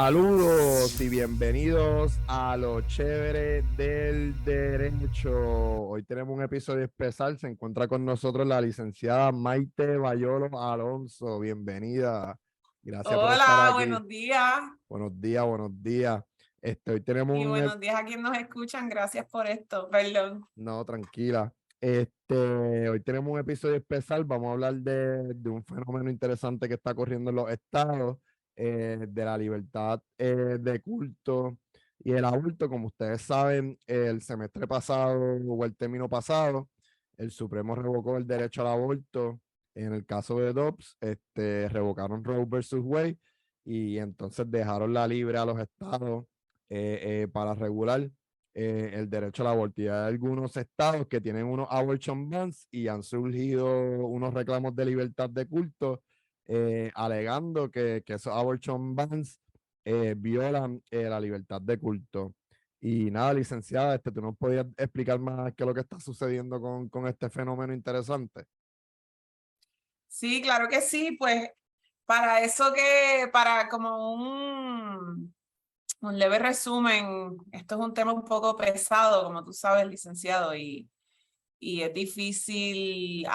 Saludos y bienvenidos a Lo Chévere del Derecho. Hoy tenemos un episodio especial. Se encuentra con nosotros la licenciada Maite Bayolo Alonso. Bienvenida. Gracias por estar Hola, aquí. buenos días. Buenos días, buenos días. Hoy tenemos Y buenos días a quienes nos escuchan. Gracias por esto. Perdón. No, tranquila. Hoy tenemos un episodio especial. Vamos a hablar de un fenómeno interesante que está corriendo en los estados, de la libertad de culto y el aborto. Como ustedes saben, el semestre pasado o el término pasado, el Supremo revocó el derecho al aborto. En el caso de Dobbs, revocaron Roe versus Wade y entonces dejaron la libre a los estados para regular el derecho al aborto. Y hay algunos estados que tienen unos abortion bans y han surgido unos reclamos de libertad de culto alegando que esos abortion bans violan la libertad de culto. Y nada, licenciada, ¿tú nos podías explicar más qué es lo que está sucediendo con este fenómeno interesante? Sí, claro que sí. Pues para como un leve resumen, esto es un tema un poco pesado, como tú sabes, licenciado, y es difícil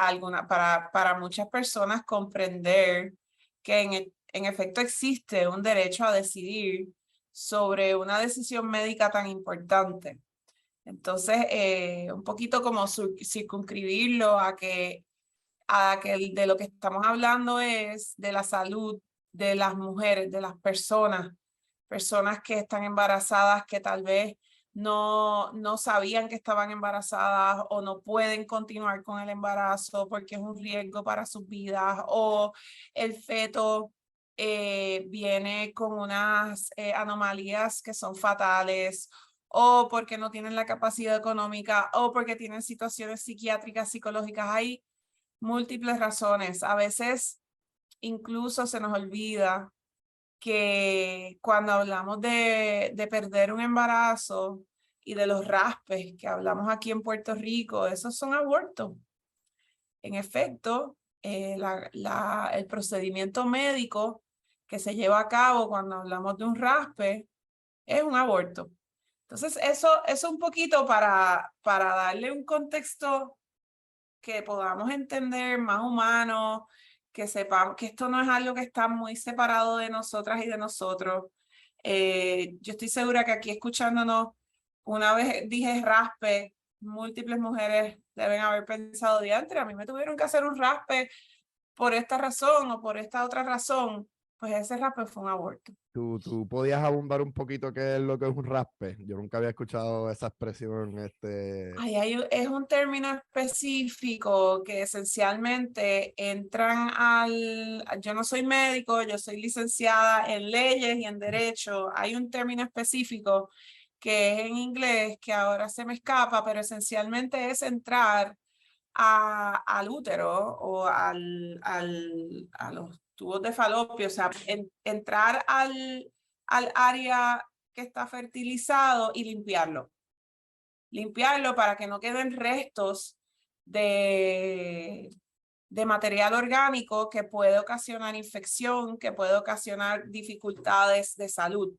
para muchas personas comprender que en efecto existe un derecho a decidir sobre una decisión médica tan importante. Entonces, un poquito como circunscribirlo a que de lo que estamos hablando es de la salud de las mujeres, de las personas que están embarazadas, que tal vez no sabían que estaban embarazadas o no pueden continuar con el embarazo porque es un riesgo para sus vidas, o el feto viene con unas anomalías que son fatales, o porque no tienen la capacidad económica, o porque tienen situaciones psiquiátricas, psicológicas. Hay múltiples razones. A veces incluso se nos olvida que cuando hablamos de perder un embarazo y de los raspes que hablamos aquí en Puerto Rico, esos son abortos. En efecto, el procedimiento médico que se lleva a cabo cuando hablamos de un raspe es un aborto. Entonces, eso un poquito para darle un contexto que podamos entender más humano, que sepamos que esto no es algo que está muy separado de nosotras y de nosotros. Yo estoy segura que aquí escuchándonos, una vez dije raspe, múltiples mujeres deben haber pensado, diantre, a mí me tuvieron que hacer un raspe por esta razón o por esta otra razón. Pues ese raspe fue un aborto. ¿Tú podías abundar un poquito qué es lo que es un raspe? Yo nunca había escuchado esa expresión. Es un término específico que esencialmente yo no soy médico, yo soy licenciada en leyes y en derecho. Hay un término específico que es en inglés, que ahora se me escapa, pero esencialmente es entrar al útero o a los tubos de falopio, o sea, entrar al área que está fertilizado y limpiarlo para que no queden restos de, de material orgánico que puede ocasionar infección, que puede ocasionar dificultades de salud.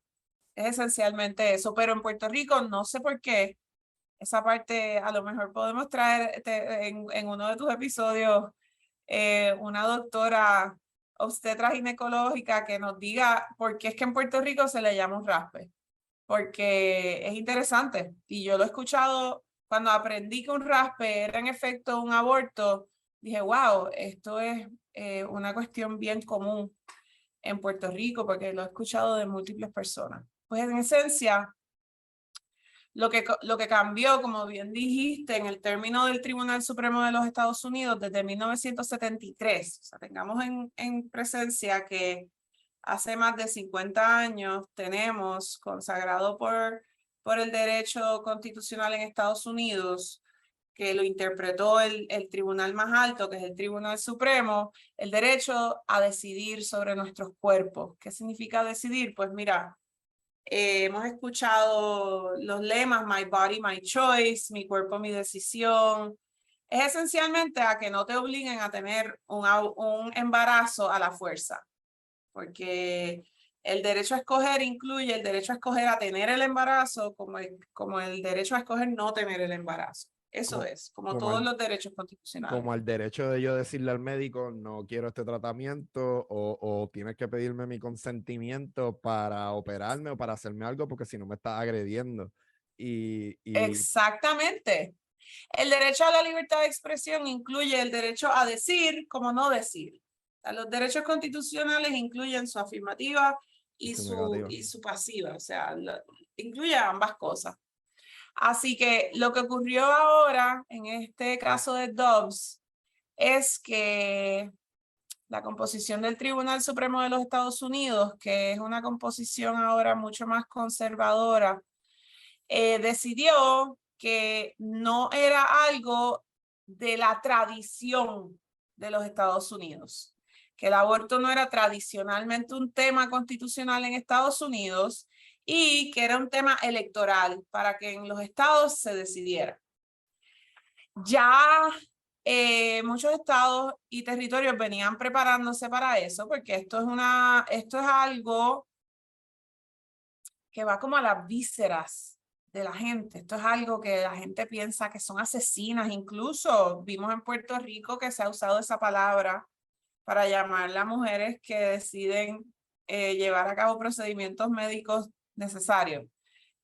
Es esencialmente eso, pero en Puerto Rico no sé por qué. Esa parte a lo mejor podemos traer en uno de tus episodios una doctora obstetra ginecológica que nos diga por qué es que en Puerto Rico se le llama un raspe, porque es interesante y yo lo he escuchado cuando aprendí que un raspe era en efecto un aborto. Dije, wow, esto es una cuestión bien común en Puerto Rico porque lo he escuchado de múltiples personas. Pues en esencia, lo que cambió, como bien dijiste, en el término del Tribunal Supremo de los Estados Unidos desde 1973, o sea, tengamos en presencia que hace más de 50 años tenemos consagrado por el derecho constitucional en Estados Unidos, que lo interpretó el tribunal más alto, que es el Tribunal Supremo, el derecho a decidir sobre nuestros cuerpos. ¿Qué significa decidir? Pues mira, hemos escuchado los lemas My Body, My Choice, mi cuerpo, mi decisión. Es esencialmente a que no te obliguen a tener un embarazo a la fuerza, porque El derecho a escoger incluye el derecho a escoger a tener el embarazo como el derecho a escoger no tener el embarazo. Eso es, como como todos al, los derechos constitucionales. como al derecho de yo decirle al médico, no quiero este tratamiento, o tienes que pedirme mi consentimiento para operarme o para hacerme algo, porque si no me estás agrediendo. Y Exactamente. El derecho a la libertad de expresión incluye el derecho a decir como no decir. O sea, los derechos constitucionales incluyen su afirmativa y su negativa. su pasiva, o sea, incluye ambas cosas. Así que lo que ocurrió ahora en este caso de Dobbs es que la composición del Tribunal Supremo de los Estados Unidos, que es una composición ahora mucho más conservadora, decidió que no era algo de la tradición de los Estados Unidos, que el aborto no era tradicionalmente un tema constitucional en Estados Unidos y que era un tema electoral para que en los estados se decidiera. Ya muchos estados y territorios venían preparándose para eso, porque esto es algo que va como a las vísceras de la gente. Esto es algo que la gente piensa que son asesinas. Incluso vimos en Puerto Rico que se ha usado esa palabra para llamar a mujeres que deciden llevar a cabo procedimientos médicos necesarios.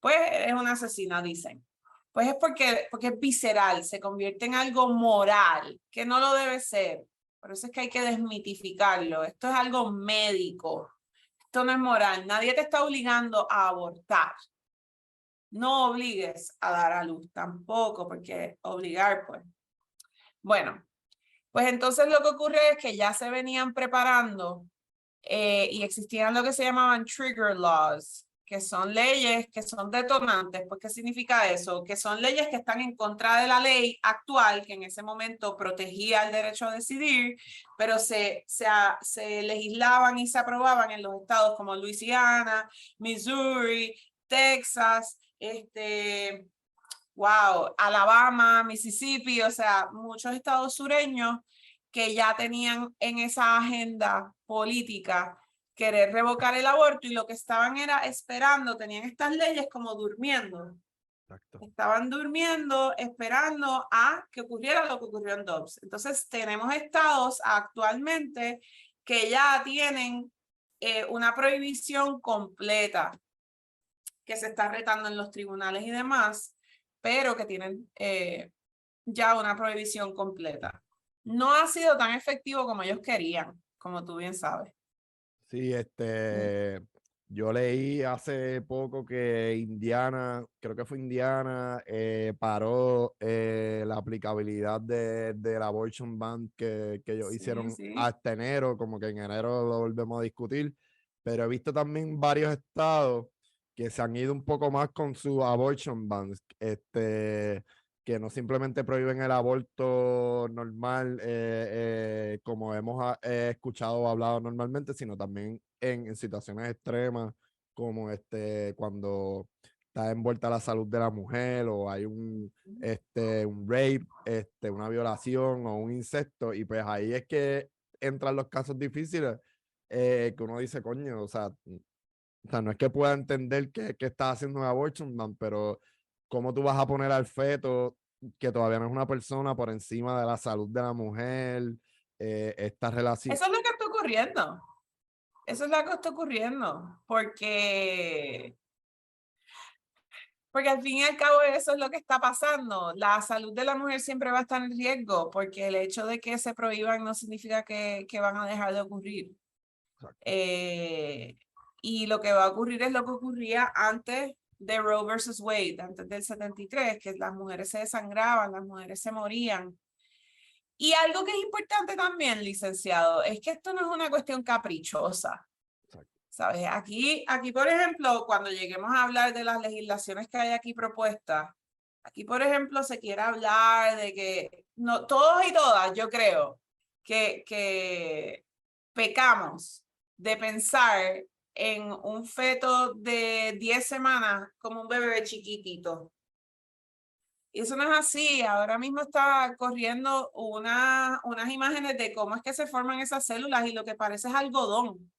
Pues es una asesina, dicen. Pues es porque es visceral, se convierte en algo moral, que no lo debe ser. Por eso es que hay que desmitificarlo. Esto es algo médico. Esto no es moral. Nadie te está obligando a abortar. No obligues a dar a luz tampoco, porque obligar, pues. Bueno, pues entonces lo que ocurre es que ya se venían preparando y existían lo que se llamaban trigger laws, que son leyes que son detonantes. Pues, ¿qué significa eso? Que son leyes que están en contra de la ley actual, que en ese momento protegía el derecho a decidir, pero se legislaban y se aprobaban en los estados como Luisiana, Missouri, Texas, Alabama, Mississippi, o sea, muchos estados sureños que ya tenían en esa agenda política querer revocar el aborto y lo que estaban era esperando, tenían estas leyes como durmiendo. Exacto. Estaban durmiendo, esperando a que ocurriera lo que ocurrió en Dobbs. Entonces, tenemos estados actualmente que ya tienen una prohibición completa que se está retando en los tribunales y demás, pero que tienen ya una prohibición completa. No ha sido tan efectivo como ellos querían, como tú bien sabes. Sí, yo leí hace poco que Indiana, creo que fue Indiana, paró la aplicabilidad del abortion ban que ellos Sí, hicieron sí. hasta enero, como que en enero lo volvemos a discutir, pero he visto también varios estados que se han ido un poco más con su abortion bans, que no simplemente prohíben el aborto normal, como hemos escuchado o hablado normalmente, sino también en situaciones extremas, como cuando está envuelta la salud de la mujer, o hay un rape, una violación o un incesto, y pues ahí es que entran los casos difíciles, que uno dice, coño, o sea, no es que pueda entender que está haciendo un abortion ban, pero ¿cómo tú vas a poner al feto, que todavía no es una persona, por encima de la salud de la mujer? Esta relación. Eso es lo que está ocurriendo. Eso es lo que está ocurriendo. Porque al fin y al cabo eso es lo que está pasando. La salud de la mujer siempre va a estar en riesgo, porque el hecho de que se prohíban no significa que van a dejar de ocurrir. Y lo que va a ocurrir es lo que ocurría antes de Roe versus Wade, antes del 73, que las mujeres se desangraban, las mujeres se morían. Y algo que es importante también, licenciado, es que esto no es una cuestión caprichosa. ¿Sabes? Aquí, por ejemplo, cuando lleguemos a hablar de las legislaciones que hay aquí propuestas, aquí, por ejemplo, se quiere hablar de que no, todos y todas, yo creo, que pecamos de pensar en un feto de 10 semanas como un bebé chiquitito. Y eso no es así. Ahora mismo está corriendo unas imágenes de cómo es que se forman esas células y lo que parece es algodón.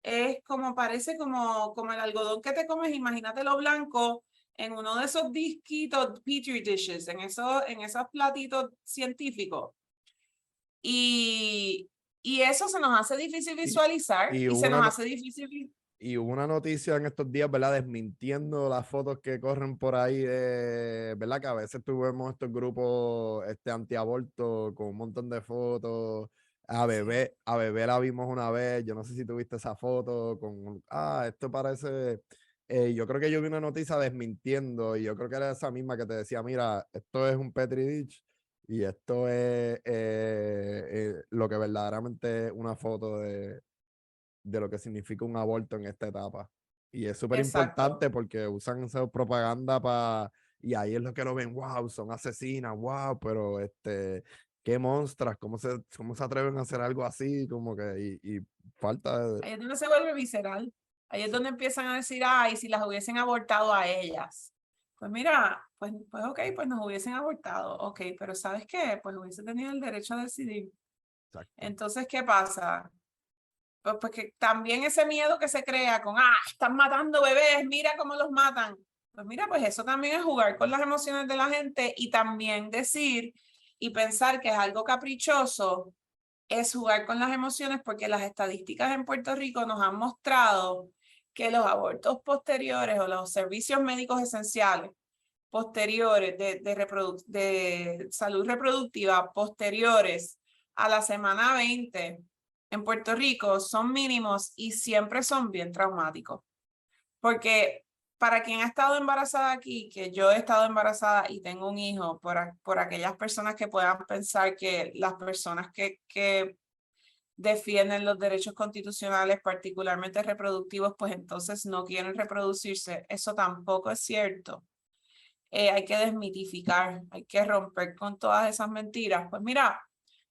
es como, parece como el algodón que te comes, imagínatelo blanco, en uno de esos disquitos, petri dishes, en esos platitos científicos. Y eso se nos hace difícil Y, visualizar y y hubo se nos una, hace difícil. y hubo una noticia en estos días, ¿verdad? Desmintiendo las fotos que corren por ahí de, ¿verdad? Que a veces tuvimos estos grupos antiaborto con un montón de fotos. Sí, A bebé la vimos una vez, yo no sé si tuviste esa foto esto parece, yo creo que yo vi una noticia desmintiendo y yo creo que era esa misma que te decía, mira, esto es un Petri dish y esto es lo que verdaderamente es una foto de lo que significa un aborto en esta etapa. Y es súper exacto. importante porque usan esa propaganda para, y ahí es lo que lo ven, wow, son asesinas, wow, pero qué monstras, cómo se atreven a hacer algo así, como que, y falta de, Ahí es donde se vuelve visceral. Ahí es donde empiezan a decir, ay, si las hubiesen abortado a ellas. Pues mira, pues ok, pues nos hubiesen abortado. Ok, pero ¿sabes qué? Pues hubiese tenido el derecho a decidir. exacto. Entonces, ¿qué pasa? Pues que también ese miedo que se crea con, ah, están matando bebés, mira cómo los matan. Pues mira, pues eso también es jugar con las emociones de la gente y también decir y pensar que es algo caprichoso, es jugar con las emociones porque las estadísticas en Puerto Rico nos han mostrado que los abortos posteriores o los servicios médicos esenciales posteriores de salud reproductiva posteriores a la semana 20 en Puerto Rico son mínimos y siempre son bien traumáticos. Porque para quien ha estado embarazada aquí, que yo he estado embarazada y tengo un hijo, por aquellas personas que puedan pensar que las personas que defienden los derechos constitucionales, particularmente reproductivos, pues entonces no quieren reproducirse. Eso tampoco es cierto. Hay que desmitificar, hay que romper con todas esas mentiras. Pues mira,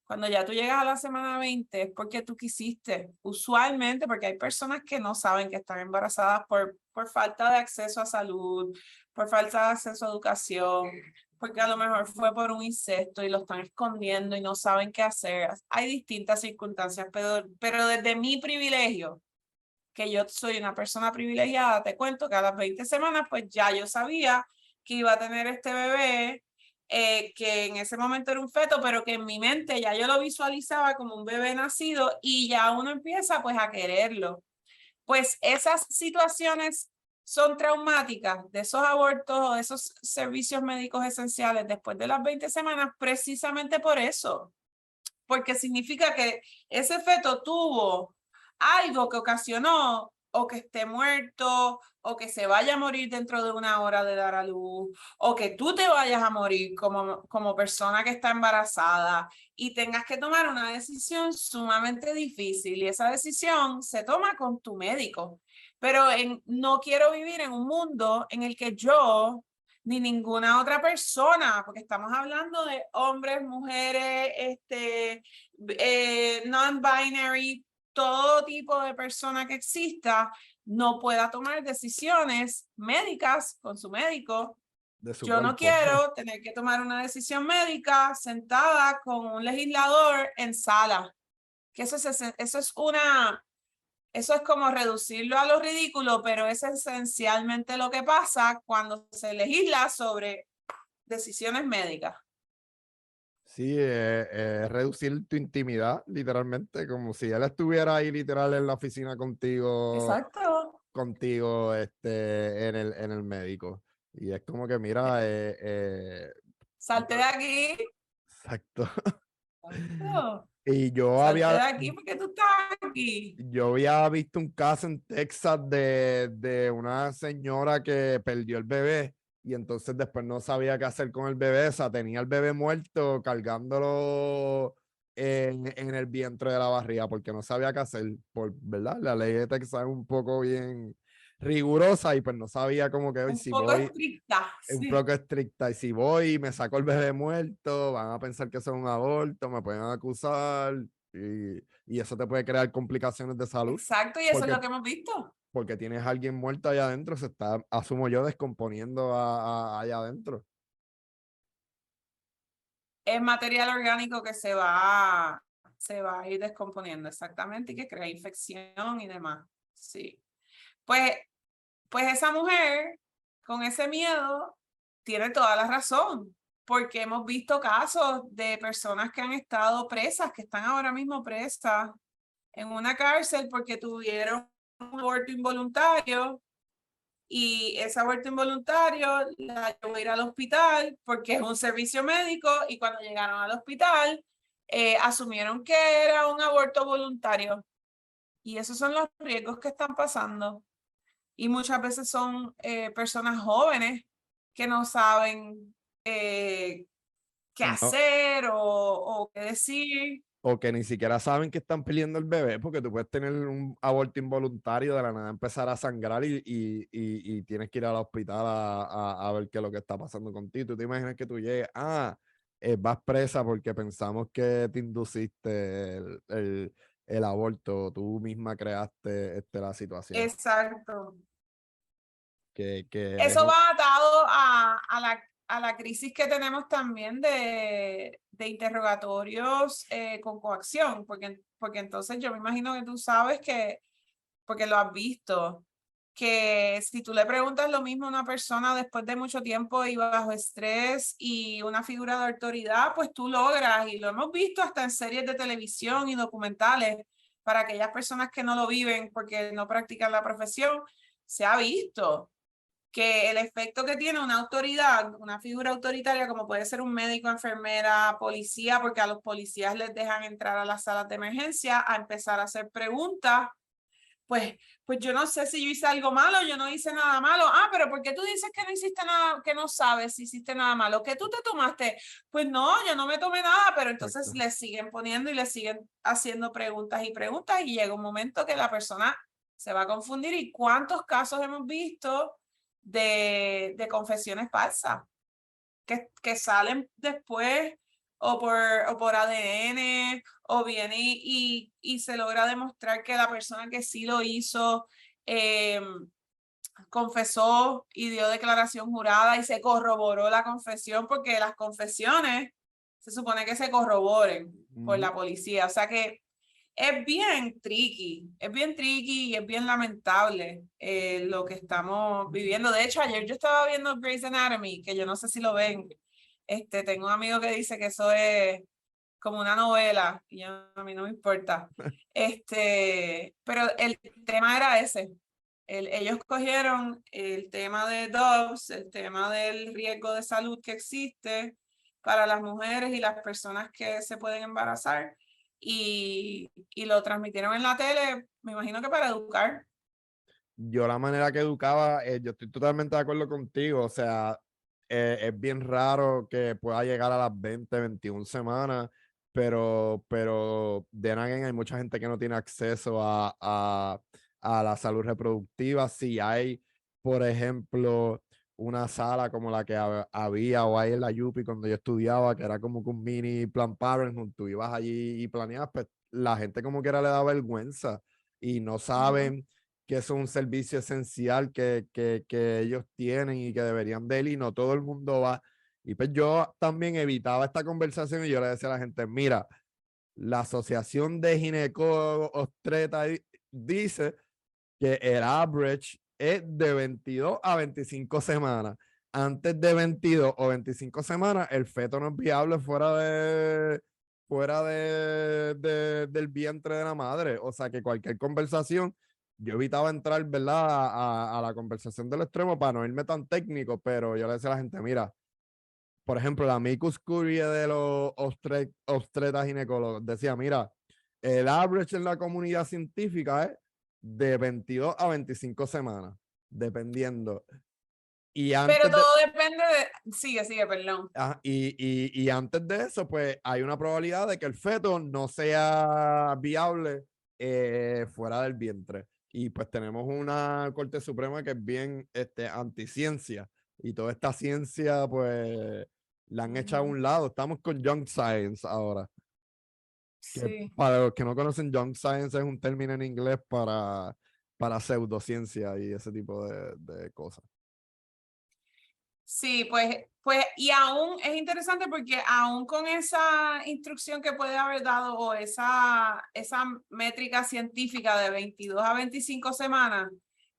cuando ya tú llegas a la semana 20 es porque tú quisiste, usualmente porque hay personas que no saben que están embarazadas por falta de acceso a salud, por falta de acceso a educación, porque a lo mejor fue por un incesto y lo están escondiendo y no saben qué hacer. Hay distintas circunstancias, pero desde mi privilegio, que yo soy una persona privilegiada, te cuento que a las 20 semanas pues ya yo sabía que iba a tener este bebé, que en ese momento era un feto, pero que en mi mente ya yo lo visualizaba como un bebé nacido y ya uno empieza pues a quererlo. Pues esas situaciones son traumáticas de esos abortos o de esos servicios médicos esenciales después de las 20 semanas precisamente por eso, porque significa que ese feto tuvo algo que ocasionó o que esté muerto o que se vaya a morir dentro de una hora de dar a luz o que tú te vayas a morir como persona que está embarazada y tengas que tomar una decisión sumamente difícil y esa decisión se toma con tu médico. Pero no quiero vivir en un mundo en el que yo ni ninguna otra persona, porque estamos hablando de hombres, mujeres, non-binary, todo tipo de persona que exista, no pueda tomar decisiones médicas con su médico. De su Yo no cuerpo. quiero tener que tomar una decisión médica sentada con un legislador en sala, que eso es como reducirlo a lo ridículo, pero es esencialmente lo que pasa cuando se legisla sobre decisiones médicas. Sí, reducir tu intimidad, literalmente, como si él estuviera ahí literal en la oficina Exacto. contigo, en el médico. Y es como que, mira, Salte de aquí. exacto. Exacto. Y Salte de aquí porque tú estás aquí. yo había visto un caso en Texas de una señora que perdió el bebé y entonces después no sabía qué hacer con el bebé, o sea, tenía el bebé muerto cargándolo en el vientre de la barriga porque no sabía qué hacer, ¿verdad? La ley de Texas es un poco bien rigurosa y pues no sabía cómo que hoy Un si poco voy, estricta, es un sí. poco estricta y si voy y me saco el bebé muerto, van a pensar que eso es un aborto, me pueden acusar y eso te puede crear complicaciones de salud Exacto, y eso es porque, lo que hemos visto. porque tienes a alguien muerto allá adentro, se está, asumo yo, descomponiendo allá adentro. Es material orgánico que se va a ir descomponiendo, exactamente, y que crea infección y demás. Sí. Pues esa mujer con ese miedo tiene toda la razón, porque hemos visto casos de personas que han estado presas, que están ahora mismo presas en una cárcel porque tuvieron un aborto involuntario y ese aborto involuntario la llevó a ir al hospital porque es un servicio médico y cuando llegaron al hospital asumieron que era un aborto voluntario y esos son los riesgos que están pasando y muchas veces son personas jóvenes que no saben qué No, hacer o qué decir. o que ni siquiera saben que están perdiendo el bebé, porque tú puedes tener un aborto involuntario, de la nada empezar a sangrar y tienes que ir al hospital a ver qué es lo que está pasando contigo. Tú te imaginas que tú llegues, vas presa porque pensamos que te induciste el aborto, tú misma creaste la situación. Exacto. Que es Eso va atado a la crisis que tenemos también de interrogatorios con coacción, porque entonces yo me imagino que tú sabes que, porque lo has visto, que si tú le preguntas lo mismo a una persona después de mucho tiempo y bajo estrés y una figura de autoridad, pues tú logras, y lo hemos visto hasta en series de televisión y documentales, para aquellas personas que no lo viven porque no practican la profesión, se ha visto que el efecto que tiene una autoridad, una figura autoritaria como puede ser un médico, enfermera, policía, porque a los policías les dejan entrar a las salas de emergencia a empezar a hacer preguntas, pues yo no sé si yo hice algo malo, yo no hice nada malo. Pero ¿por qué tú dices que no hiciste nada, que no sabes si hiciste nada malo? ¿Qué tú te tomaste? Pues no, yo no me tomé nada, pero entonces exacto. le siguen poniendo y le siguen haciendo preguntas y preguntas y llega un momento que la persona se va a confundir. ¿Y cuántos casos hemos visto de confesiones falsas que salen después o por ADN o viene y se logra demostrar que la persona que sí lo hizo confesó y dio declaración jurada y se corroboró la confesión porque las confesiones se supone que se corroboren por la policía. O sea que es bien tricky y es bien lamentable lo que estamos viviendo. De hecho, ayer yo estaba viendo Grey's Anatomy, que yo no sé si lo ven. Tengo un amigo que dice que eso es como una novela y a mí no me importa. Pero el tema era ese. Ellos cogieron el tema de Dobbs, el tema del riesgo de salud que existe para las mujeres y las personas que se pueden embarazar y lo transmitieron en la tele, me imagino que para educar. Yo la manera que educaba, yo estoy totalmente de acuerdo contigo, o sea, es bien raro que pueda llegar a las 20, 21 semanas, pero de nada hay mucha gente que no tiene acceso a la salud reproductiva. Si hay, por ejemplo, una sala como la que había o hay en la Yupi cuando yo estudiaba, que era como que un mini Plan Parenthood, tú ibas allí y planeabas, pues la gente como quiera le da vergüenza y no saben que es un servicio esencial que ellos tienen y que deberían de él y no todo el mundo va. Y pues yo también evitaba esta conversación y yo le decía a la gente, mira, la Asociación de Ginecólogos Obstetras dice que el average es de 22 a 25 semanas. Antes de 22 o 25 semanas, el feto no es viable del vientre de la madre. O sea que cualquier conversación, yo evitaba entrar, ¿verdad? A la conversación del extremo para no irme tan técnico, pero yo le decía a la gente, mira, por ejemplo, la amicus curiae de los obstetras ginecólogos decía, mira, el average en la comunidad científica es de 22 a 25 semanas, dependiendo. Y Pero antes de, todo depende de... Sigue, perdón. y antes de eso, pues hay una probabilidad de que el feto no sea viable fuera del vientre. Y pues tenemos una Corte Suprema que es bien anticiencia. Y toda esta ciencia, pues, la han hecho a un lado. Estamos con Young Science ahora. Que Sí. para los que no conocen, Young Science es un término en inglés para pseudociencia y ese tipo de cosas. Sí, pues, y aún es interesante porque aún con esa instrucción que puede haber dado o esa métrica científica de 22 a 25 semanas,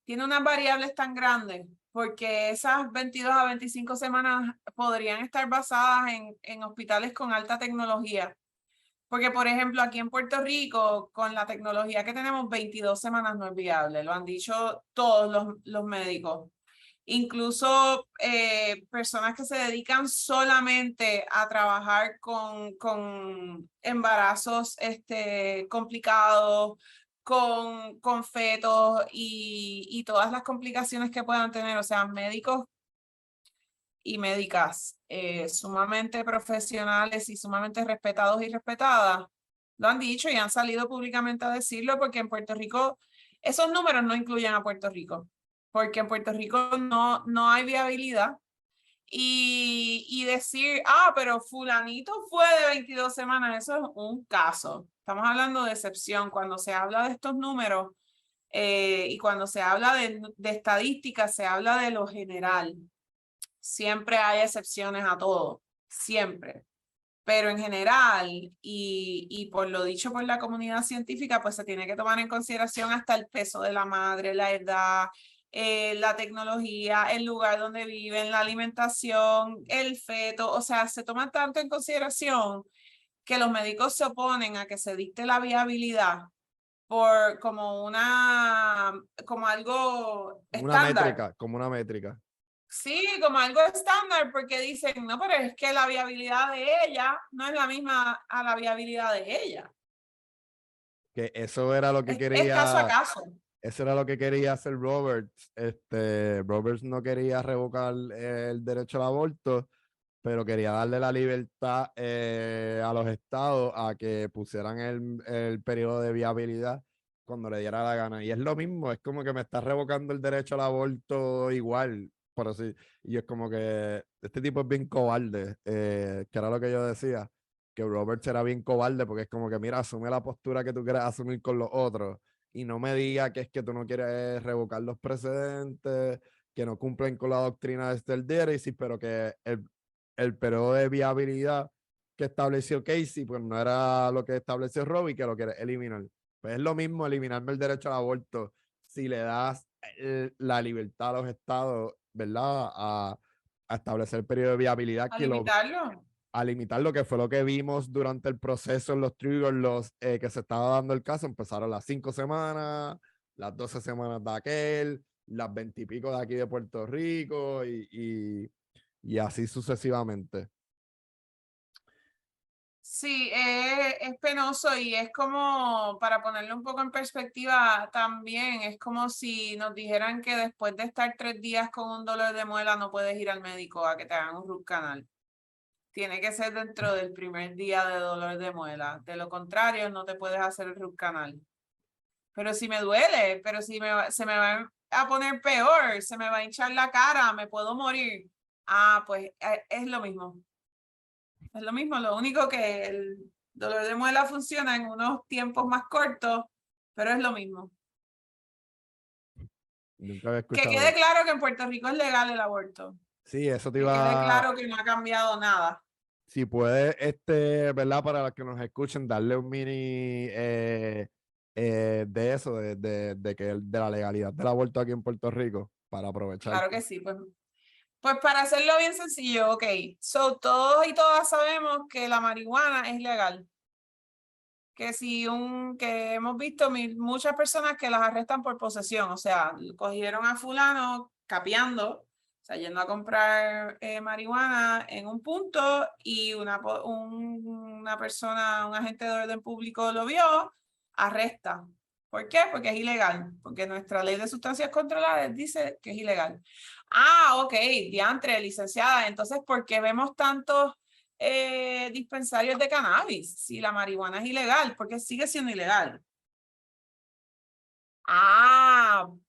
tiene unas variables tan grandes porque esas 22 a 25 semanas podrían estar basadas en hospitales con alta tecnología. Porque, por ejemplo, aquí en Puerto Rico, con la tecnología que tenemos, 22 semanas no es viable, lo han dicho todos los médicos. Incluso personas que se dedican solamente a trabajar con embarazos complicados, con fetos y todas las complicaciones que puedan tener. O sea, médicos y médicas sumamente profesionales y sumamente respetados y respetadas, lo han dicho y han salido públicamente a decirlo porque en Puerto Rico esos números no incluyen a Puerto Rico, porque en Puerto Rico no hay viabilidad y decir, pero fulanito fue de 22 semanas, eso es un caso. Estamos hablando de excepción. Cuando se habla de estos números y cuando se habla de estadísticas, se habla de lo general. Siempre hay excepciones a todo, siempre. Pero en general, y por lo dicho por la comunidad científica, pues se tiene que tomar en consideración hasta el peso de la madre, la edad, la tecnología, el lugar donde viven, la alimentación, el feto. O sea, se toma tanto en consideración que los médicos se oponen a que se dicte la viabilidad por como algo Una estándar. métrica, como una métrica. Sí, como algo estándar, porque dicen, no, pero es que la viabilidad de ella no es la misma a la viabilidad de ella. Que eso era lo que Es caso a quería, caso. eso era lo que quería hacer Roberts. Roberts no quería revocar el derecho al aborto, pero quería darle la libertad a los estados a que pusieran el periodo de viabilidad cuando le diera la gana. Y es lo mismo, es como que me está revocando el derecho al aborto igual, por así. Y es como que este tipo es bien cobarde, que era lo que yo decía, que Roberts era bien cobarde porque es como que, mira, asume la postura que tú quieras asumir con los otros y no me diga que es que tú no quieres revocar los precedentes, que no cumplen con la doctrina de Esther Diéresis, pero que el periodo de viabilidad que estableció Casey, pues no era lo que estableció Robbie, que lo quiere eliminar. Pues es lo mismo eliminarme el derecho al aborto si le das la libertad a los estados, ¿verdad? A establecer el periodo de viabilidad A que lo, limitarlo. a limitar lo que fue lo que vimos durante el proceso en los triggers, que se estaba dando el caso, empezaron las 5 semanas, las 12 semanas de aquel, las 20 y pico de aquí de Puerto Rico y así sucesivamente. Sí, es penoso y es como, para ponerlo un poco en perspectiva también, es como si nos dijeran que después de estar 3 días con un dolor de muela no puedes ir al médico a que te hagan un root canal. Tiene que ser dentro del primer día de dolor de muela. De lo contrario, no te puedes hacer el root canal. Pero si me duele, pero si se me va a poner peor, se me va a hinchar la cara, me puedo morir. Pues es lo mismo. Es lo mismo, lo único que el dolor de muela funciona en unos tiempos más cortos, pero es lo mismo. Nunca había Que escuchado quede eso. claro que en Puerto Rico es legal el aborto. Sí, eso te Que quede iba, claro que no ha cambiado nada. si puedes, ¿verdad? Para los que nos escuchen, darle un mini de eso, de la legalidad del aborto aquí en Puerto Rico, para aprovechar. Claro que sí, pues para hacerlo bien sencillo, ok. So, todos y todas sabemos que la marihuana es legal. Que hemos visto muchas personas que las arrestan por posesión, o sea, cogieron a fulano capeando, o sea, yendo a comprar marihuana en un punto y una persona, un agente de orden público lo vio, arresta. ¿Por qué? Porque es ilegal, porque nuestra ley de sustancias controladas dice que es ilegal. Ok, diantre, licenciada, entonces, ¿por qué vemos tantos dispensarios de cannabis si la marihuana es ilegal? Porque sigue siendo ilegal.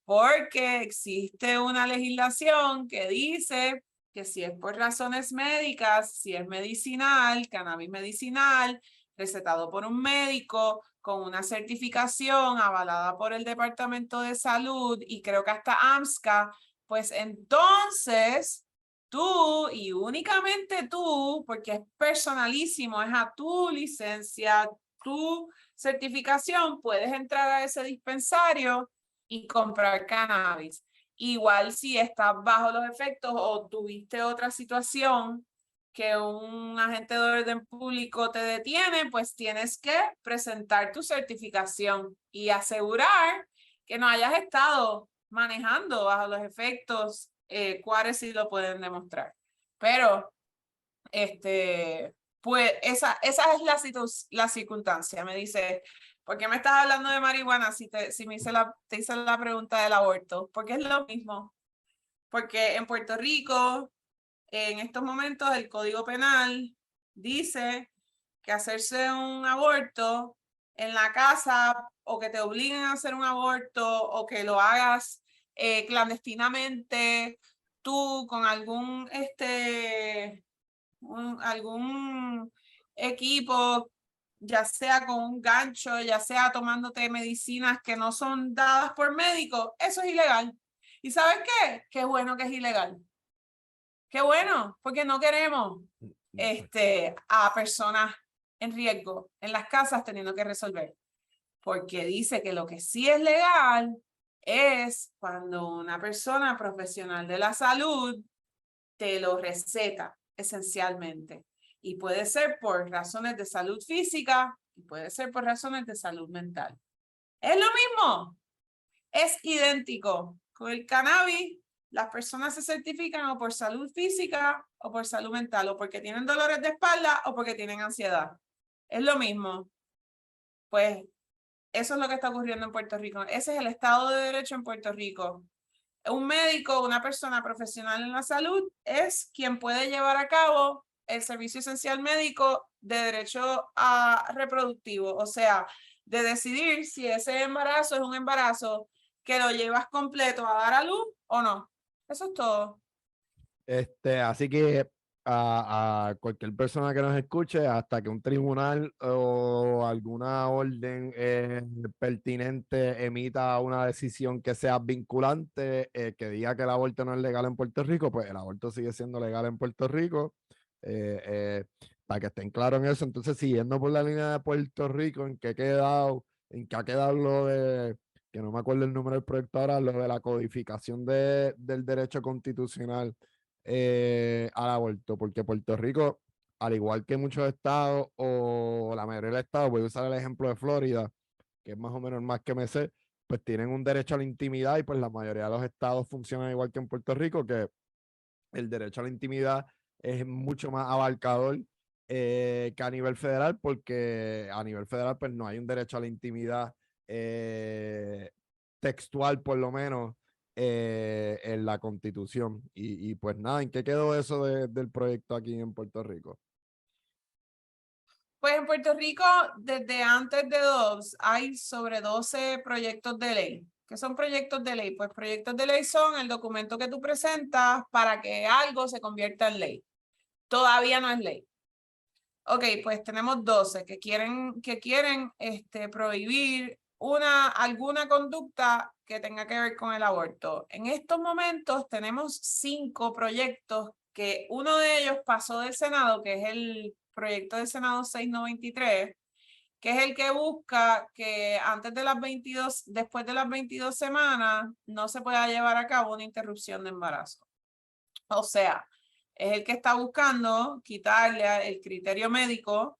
Porque existe una legislación que dice que si es por razones médicas, si es medicinal, cannabis medicinal, recetado por un médico con una certificación avalada por el Departamento de Salud y creo que hasta AMSCA, pues entonces tú y únicamente tú, porque es personalísimo, es a tu licencia, tu certificación, puedes entrar a ese dispensario y comprar cannabis. Igual si estás bajo los efectos o tuviste otra situación que un agente de orden público te detiene, pues tienes que presentar tu certificación y asegurar que no hayas estado manejando bajo los efectos, cuáles sí lo pueden demostrar. Pero, pues esa es la circunstancia. Me dice, ¿por qué me estás hablando de marihuana si te hice la pregunta del aborto? Porque es lo mismo. Porque en Puerto Rico, en estos momentos, el Código Penal dice que hacerse un aborto en la casa o que te obliguen a hacer un aborto o que lo hagas clandestinamente tú con algún algún equipo, ya sea con un gancho, ya sea tomándote medicinas que no son dadas por médicos, eso es ilegal. ¿Y sabes qué? Qué bueno que es ilegal. Qué bueno, porque no queremos a personas en riesgo en las casas teniendo que resolver. Porque dice que lo que sí es legal es cuando una persona profesional de la salud te lo receta esencialmente. Y puede ser por razones de salud física y puede ser por razones de salud mental. Es lo mismo, es idéntico. Con el cannabis, las personas se certifican o por salud física o por salud mental, o porque tienen dolores de espalda o porque tienen ansiedad. Es lo mismo. Pues eso es lo que está ocurriendo en Puerto Rico. Ese es el Estado de Derecho en Puerto Rico. Un médico, una persona profesional en la salud, es quien puede llevar a cabo el servicio esencial médico de derecho reproductivo, o sea, de decidir si ese embarazo es un embarazo que lo llevas completo a dar a luz o no. Eso es todo. Así que a cualquier persona que nos escuche, hasta que un tribunal o alguna orden pertinente emita una decisión que sea vinculante, que diga que el aborto no es legal en Puerto Rico, pues el aborto sigue siendo legal en Puerto Rico. Para que estén claros en eso. Entonces, siguiendo por la línea de Puerto Rico, en qué ha quedado lo de, que no me acuerdo el número del proyecto ahora, lo de la codificación del derecho constitucional al aborto, porque Puerto Rico, al igual que muchos estados o la mayoría de los estados, voy a usar el ejemplo de Florida, que es más o menos el más que me sé, pues tienen un derecho a la intimidad y pues la mayoría de los estados funcionan igual que en Puerto Rico, que el derecho a la intimidad es mucho más abarcador que a nivel federal, porque a nivel federal pues no hay un derecho a la intimidad textual por lo menos en la Constitución. Y pues nada, ¿en qué quedó eso del proyecto aquí en Puerto Rico? Pues en Puerto Rico, desde antes de Dobbs, hay sobre 12 proyectos de ley. ¿Qué son proyectos de ley? Pues proyectos de ley son el documento que tú presentas para que algo se convierta en ley. Todavía no es ley. Ok, pues tenemos 12 que quieren prohibir alguna conducta que tenga que ver con el aborto. En estos momentos tenemos 5 proyectos que uno de ellos pasó del Senado, que es el proyecto del Senado 693, que es el que busca que después de las 22 semanas, no se pueda llevar a cabo una interrupción de embarazo. O sea, es el que está buscando quitarle el criterio médico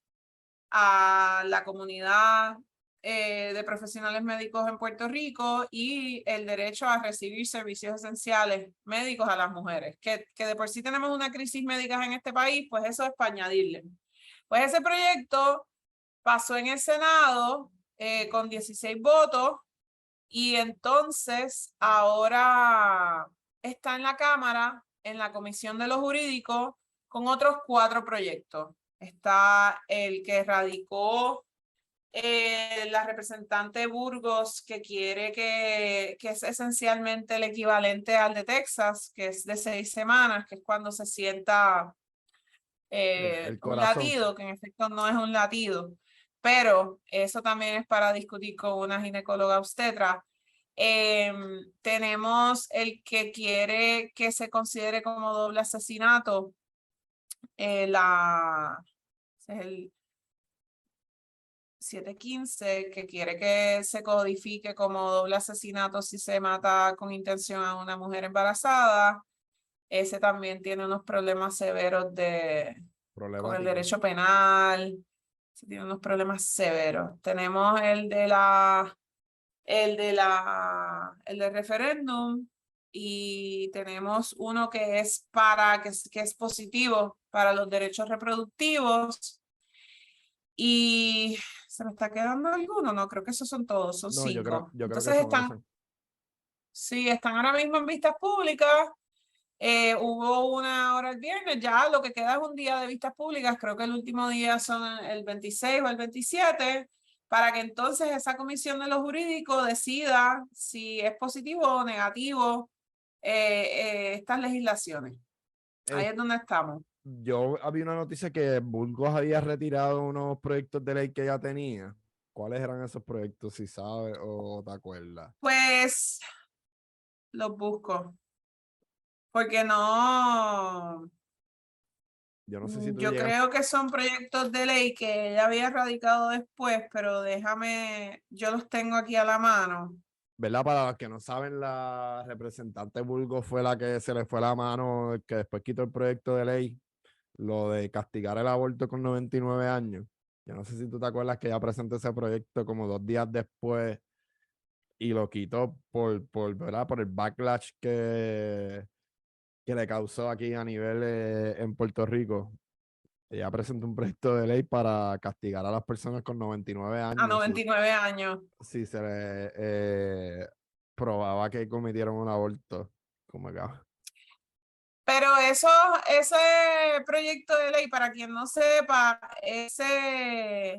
a la comunidad de profesionales médicos en Puerto Rico y el derecho a recibir servicios esenciales médicos a las mujeres, que de por sí tenemos una crisis médica en este país, pues eso es para añadirle. Pues ese proyecto pasó en el Senado con 16 votos y entonces ahora está en la Cámara, en la Comisión de lo Jurídico, con otros 4 proyectos. Está el que radicó la representante Burgos, que quiere que es esencialmente el equivalente al de Texas, que es de 6 semanas, que es cuando se sienta El un corazón. latido, que en efecto no es un latido, pero eso también es para discutir con una ginecóloga obstetra. Tenemos el que quiere que se considere como doble asesinato. Es el 715, que quiere que se codifique como doble asesinato si se mata con intención a una mujer embarazada. Ese también tiene unos problemas severos con el derecho penal. Se tiene unos problemas severos. Tenemos el del referéndum, y tenemos uno que es que es positivo para los derechos reproductivos. Y se me está quedando alguno, no, creo que esos son todos, son No, yo creo 5. que Entonces son esos. sí, están ahora mismo en vistas públicas. Hubo una ahora el viernes, ya lo que queda es un día de vistas públicas, creo que el último día son el 26 o el 27, para que entonces esa comisión de lo jurídico decida si es positivo o negativo estas legislaciones. Ahí es donde estamos. Yo había una noticia que Burgos había retirado unos proyectos de ley que ya tenía. ¿Cuáles eran esos proyectos, si sabes o te acuerdas? Pues los busco, porque no, Yo no sé si tú yo llegas, creo que son proyectos de ley que ella había radicado después, pero yo los tengo aquí a la mano. ¿verdad? Para los que no saben, la representante Burgos fue la que se le fue la mano, que después quitó el proyecto de ley, lo de castigar el aborto con 99 años. Yo no sé si tú te acuerdas que ella presentó ese proyecto como 2 días después y lo quitó ¿verdad? Por el backlash que le causó aquí a nivel en Puerto Rico. Ella presentó un proyecto de ley para castigar a las personas con 99 A años 99 años. si se le probaba que cometieron un aborto. Como acá. Pero ese proyecto de ley, para quien no sepa, esa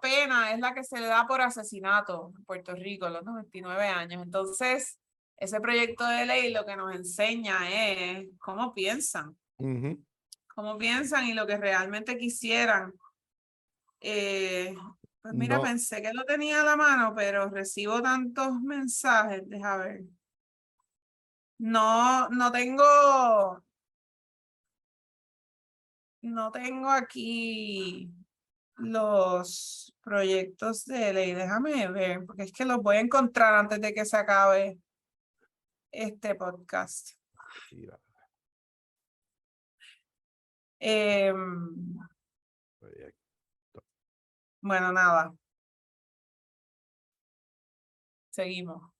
pena es la que se le da por asesinato en Puerto Rico a los 99 años. Entonces, ese proyecto de ley lo que nos enseña es cómo piensan y lo que realmente quisieran. Pues mira, No, pensé que lo tenía a la mano, pero recibo tantos mensajes, deja ver. No tengo aquí los proyectos de ley. Déjame ver, porque es que los voy a encontrar antes de que se acabe este podcast. mira, Bueno, nada. Seguimos.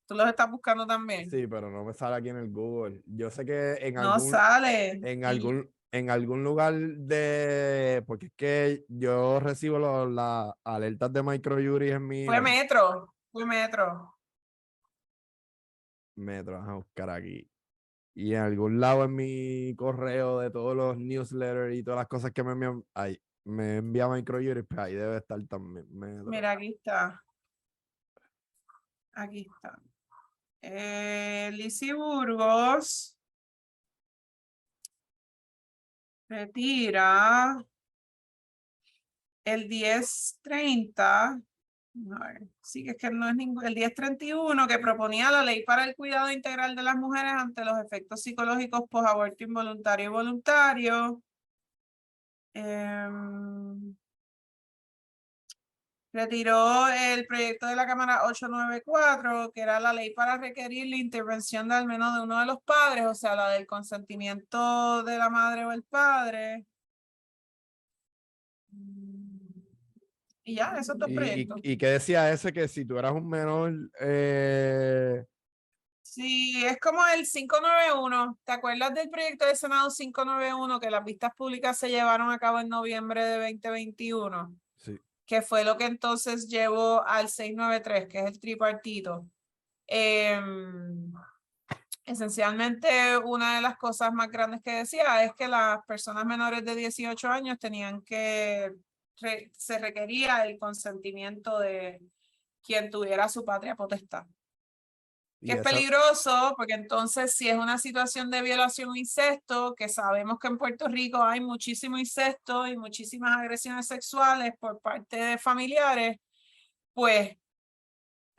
¿Tú los estás buscando también? sí, pero no me sale aquí en el Google. Yo sé que No sale. en algún lugar porque es que yo recibo las alertas de microjury en mi Fue email. Metro. Me vas a buscar aquí. Y en algún lado en mi correo de todos los newsletters y todas las cosas que me envían, ahí, me envía microjury, pues ahí debe estar también. Mira, aquí está. Aquí está. Lizy Burgos retira el 1030. A ver, sí, que es que no es ningún. El 1031, que proponía la ley para el cuidado integral de las mujeres ante los efectos psicológicos post-aborto involuntario y voluntario. Retiró el proyecto de la Cámara 894, que era la ley para requerir la intervención de al menos de uno de los padres, o sea, la del consentimiento de la madre o el padre. Y ya, esos dos proyectos. ¿Y qué decía ese? Que si tú eras un menor, Sí, es como el 591. ¿Te acuerdas del proyecto de Senado 591 que las vistas públicas se llevaron a cabo en noviembre de 2021? sí. Que fue lo que entonces llevó al 693, que es el tripartito. Esencialmente, una de las cosas más grandes que decía es que las personas menores de 18 años se requería el consentimiento de quien tuviera su patria potestad. Que Y es esa, peligroso, porque entonces si es una situación de violación o incesto, que sabemos que en Puerto Rico hay muchísimo incesto y muchísimas agresiones sexuales por parte de familiares, pues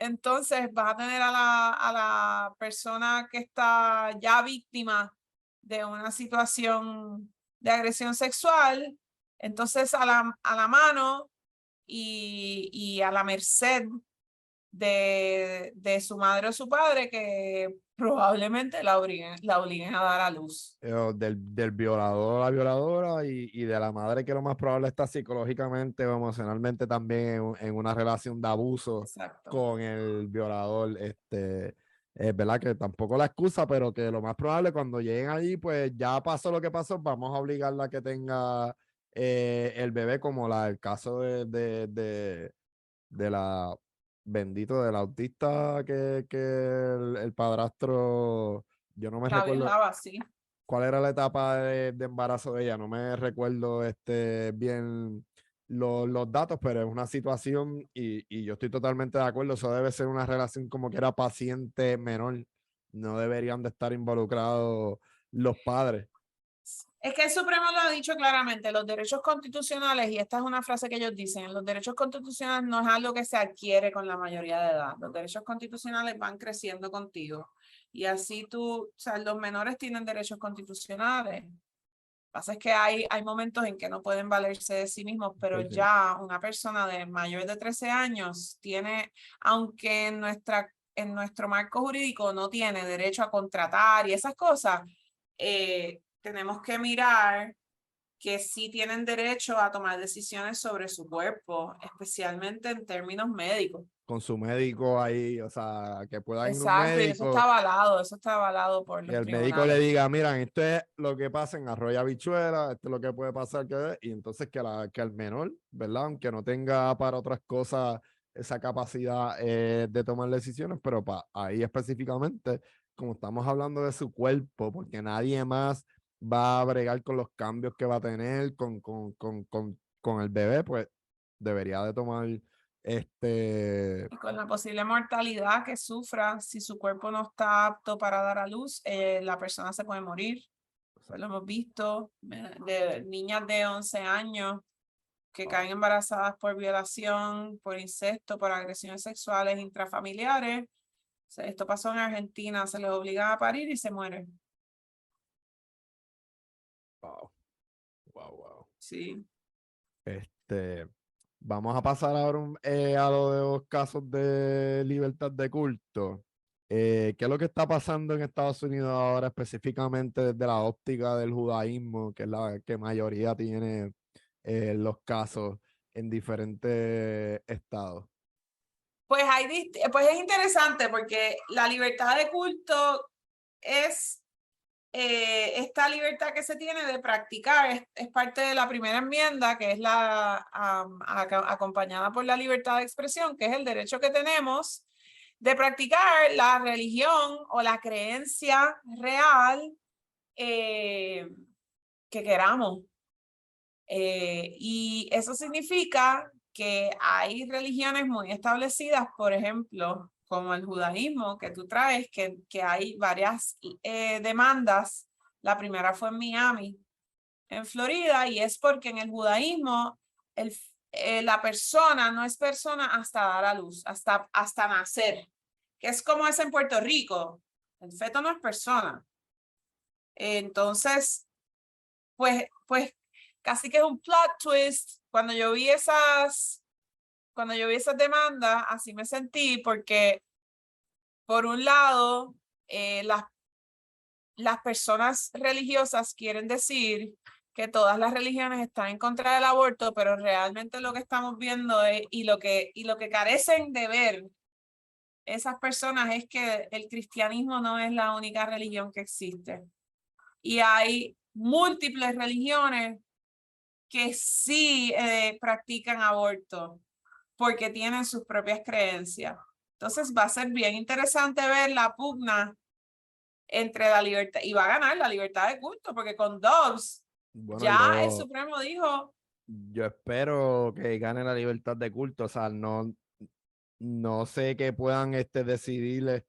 entonces vas a tener a la persona que está ya víctima de una situación de agresión sexual, entonces a la mano y a la merced de su madre o su padre, que probablemente la obliguen a dar a luz. Del violador a la violadora y de la madre, que lo más probable está psicológicamente o emocionalmente también en una relación de abuso Exacto. con el violador. Es verdad que tampoco la excusa, pero que lo más probable cuando lleguen allí, pues ya pasó lo que pasó, vamos a obligarla a que tenga el bebé, como el caso de la bendito del autista que el padrastro, yo no me La recuerdo violaba, sí. cuál era la etapa de embarazo de ella, no me recuerdo bien los datos, pero es una situación y yo estoy totalmente de acuerdo, eso debe ser una relación como que era paciente menor, no deberían de estar involucrados los padres. Es que el Supremo lo ha dicho claramente, los derechos constitucionales, y esta es una frase que ellos dicen, los derechos constitucionales no es algo que se adquiere con la mayoría de edad, los derechos constitucionales van creciendo contigo. Y así tú, o sea, los menores tienen derechos constitucionales. Lo que pasa es que hay momentos en que no pueden valerse de sí mismos, pero Pues sí, ya una persona de mayor de 13 años tiene, aunque en nuestro marco jurídico no tiene derecho a contratar y esas cosas, tenemos que mirar que sí tienen derecho a tomar decisiones sobre su cuerpo, especialmente en términos médicos. con su médico ahí, o sea, que pueda ir un Exacto, y médico. eso está avalado por Y los el médico le tribunales. diga, mira, esto es lo que pasa en Arroyo Habichuela, esto es lo que puede pasar, y entonces que el menor, ¿verdad? Aunque no tenga para otras cosas esa capacidad de tomar decisiones, pero ahí específicamente, como estamos hablando de su cuerpo, porque nadie más va a bregar con los cambios que va a tener con el bebé, pues debería de tomar este... Y con la posible mortalidad que sufra, si su cuerpo no está apto para dar a luz, la persona se puede morir. Pues lo hemos visto de niñas de 11 años que caen embarazadas por violación, por incesto, por agresiones sexuales intrafamiliares. O sea, esto pasó en Argentina, se les obliga a parir y se mueren. Wow, wow, wow. Sí. Este, vamos a pasar ahora a lo de los casos de libertad de culto. ¿Qué es lo que está pasando en Estados Unidos ahora, específicamente desde la óptica del judaísmo, que es la que mayoría tiene los casos en diferentes estados? Pues, pues es interesante porque la libertad de culto es esta libertad que se tiene de practicar, es parte de la primera enmienda, que es acompañada por la libertad de expresión, que es el derecho que tenemos de practicar la religión o la creencia real que queramos. Y eso significa que hay religiones muy establecidas, por ejemplo, como el judaísmo que tú traes, que hay varias demandas. La primera fue en Miami, en Florida, y es porque en el judaísmo la persona no es persona hasta dar a luz, hasta nacer, que es como es en Puerto Rico. El feto no es persona. Entonces, pues casi que es un plot twist. Cuando yo vi esas demandas, así me sentí, porque por un lado, las personas religiosas quieren decir que todas las religiones están en contra del aborto, pero realmente lo que estamos viendo y lo que carecen de ver esas personas es que el cristianismo no es la única religión que existe. Y hay múltiples religiones que sí practican aborto porque tienen sus propias creencias. Entonces va a ser bien interesante ver la pugna entre la libertad, y va a ganar la libertad de culto, porque con Dobbs Bueno, ya el Supremo dijo, yo espero que gane la libertad de culto, o sea, no sé que puedan decidir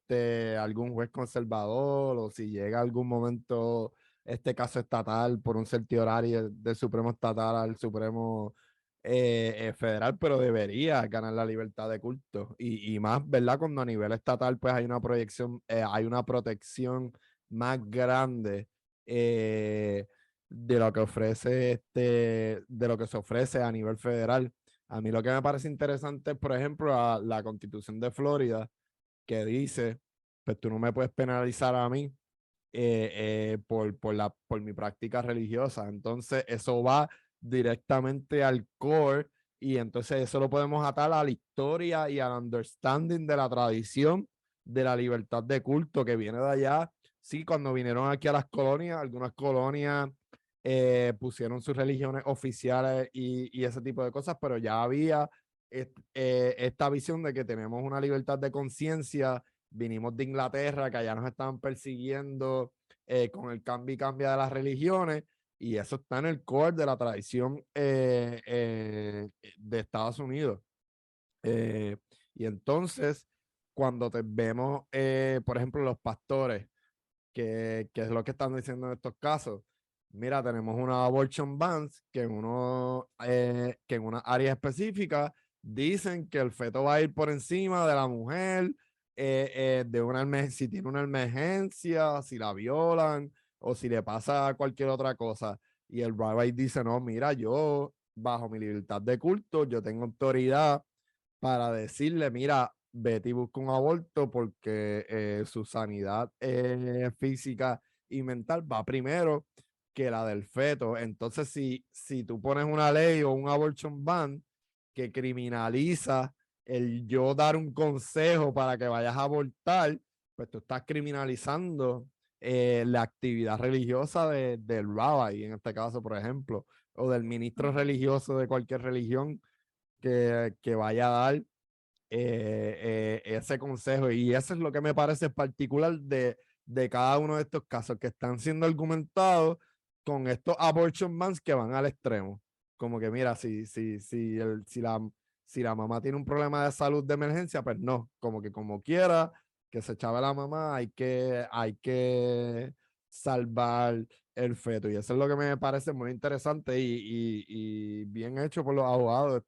algún juez conservador o si llega algún momento este caso estatal por un certiorario del Supremo Estatal al Supremo federal, pero debería ganar la libertad de culto. Y más, ¿verdad? Cuando a nivel estatal, pues hay una proyección, hay una protección más grande de lo que ofrece de lo que se ofrece a nivel federal. A mí lo que me parece interesante es, por ejemplo, la Constitución de Florida, que dice, pues tú no me puedes penalizar a mí por mi práctica religiosa. Entonces, eso va directamente al core y entonces eso lo podemos atar a la historia y al understanding de la tradición de la libertad de culto que viene de allá. Sí, cuando vinieron aquí a las colonias, algunas colonias pusieron sus religiones oficiales y ese tipo de cosas, pero ya había esta visión de que tenemos una libertad de conciencia. Vinimos de Inglaterra, que allá nos estaban persiguiendo con el cambio y cambia de las religiones, y eso está en el core de la tradición de Estados Unidos. Eh, y entonces, cuando vemos, por ejemplo, los pastores, que es lo que están diciendo en estos casos, mira, tenemos una abortion bans que en una área específica dicen que el feto va a ir por encima de la mujer, si tiene una emergencia, si la violan o si le pasa cualquier otra cosa. Y el rabbi dice, no, mira, yo bajo mi libertad de culto, yo tengo autoridad para decirle, mira, vete y busca un aborto porque su sanidad física y mental va primero que la del feto. Entonces, si tú pones una ley o un abortion ban que criminaliza el yo dar un consejo para que vayas a abortar, pues tú estás criminalizando la actividad religiosa del rabbi, en este caso, por ejemplo, o del ministro religioso de cualquier religión que vaya a dar ese consejo. Y eso es lo que me parece particular de cada uno de estos casos que están siendo argumentados con estos abortion bans que van al extremo. Como que mira, si la mamá tiene un problema de salud de emergencia, pues no, como que como quiera que se echaba la mamá, hay que salvar el feto. Y eso es lo que me parece muy interesante y bien hecho por los abogados.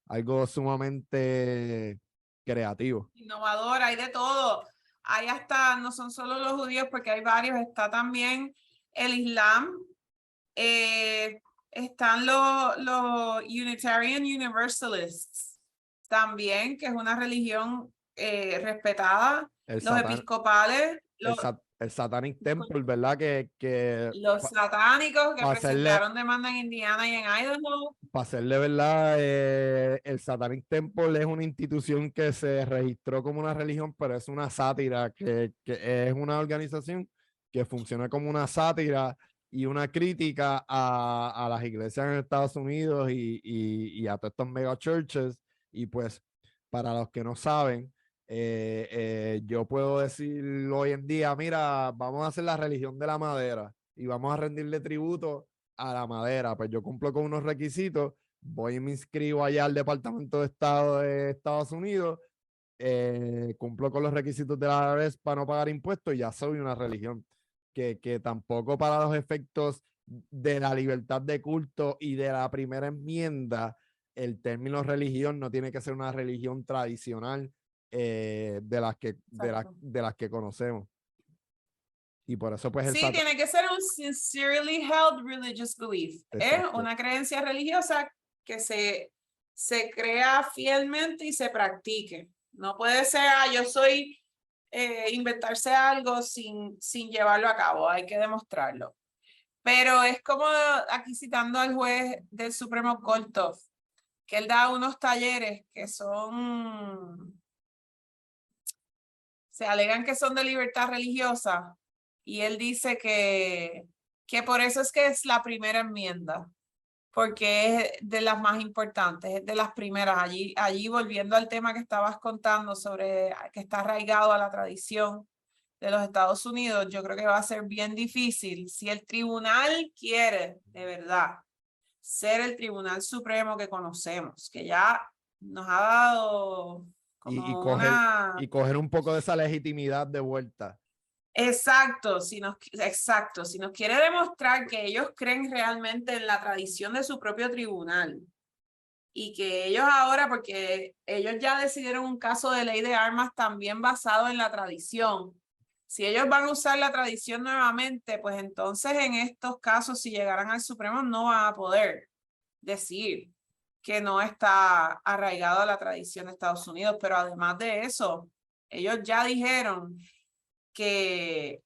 Algo sumamente creativo. Innovador, hay de todo. Hay hasta, no son solo los judíos, porque hay varios, está también el Islam, están los Unitarian Universalists también, que es una religión respetada, El, los satan, episcopales, el Satanic Temple, ¿verdad? Que los satánicos que para hacerle, presentaron demanda en Indiana y en Idaho. para hacerle verdad, el Satanic Temple es una institución que se registró como una religión, pero es una sátira, que es una organización que funciona como una sátira y una crítica a las iglesias en Estados Unidos y a todos estos mega churches. Y pues, para los que no saben, yo puedo decir hoy en día, mira, vamos a hacer la religión de la madera y vamos a rendirle tributo a la madera. Pues yo cumplo con unos requisitos, voy y me inscribo allá al Departamento de Estado de Estados Unidos, cumplo con los requisitos de la IRS para no pagar impuestos y ya soy una religión. Que tampoco para los efectos de la libertad de culto y de la primera enmienda, el término religión no tiene que ser una religión tradicional de las que conocemos. Y por eso pues Sí, tiene que ser un sincerely held religious belief. Es una creencia religiosa que se crea fielmente y se practique. No puede ser, yo soy, inventarse algo sin llevarlo a cabo, hay que demostrarlo. Pero es como aquí citando al juez del Supremo Koltov, que él da unos talleres que se alegan que son de libertad religiosa, y él dice que por eso es que es la primera enmienda, porque es de las más importantes, es de las primeras. Allí volviendo al tema que estabas contando sobre que está arraigado a la tradición de los Estados Unidos, yo creo que va a ser bien difícil si el tribunal quiere de verdad ser el Tribunal Supremo que conocemos, que ya nos ha dado como una... y coger un poco de esa legitimidad de vuelta. Exacto, si nos quiere demostrar que ellos creen realmente en la tradición de su propio tribunal, y que ellos ahora, porque ellos ya decidieron un caso de ley de armas también basado en la tradición. Si ellos van a usar la tradición nuevamente, pues entonces en estos casos, si llegaran al Supremo, no van a poder decir que no está arraigado a la tradición de Estados Unidos. Pero además de eso, ellos ya dijeron que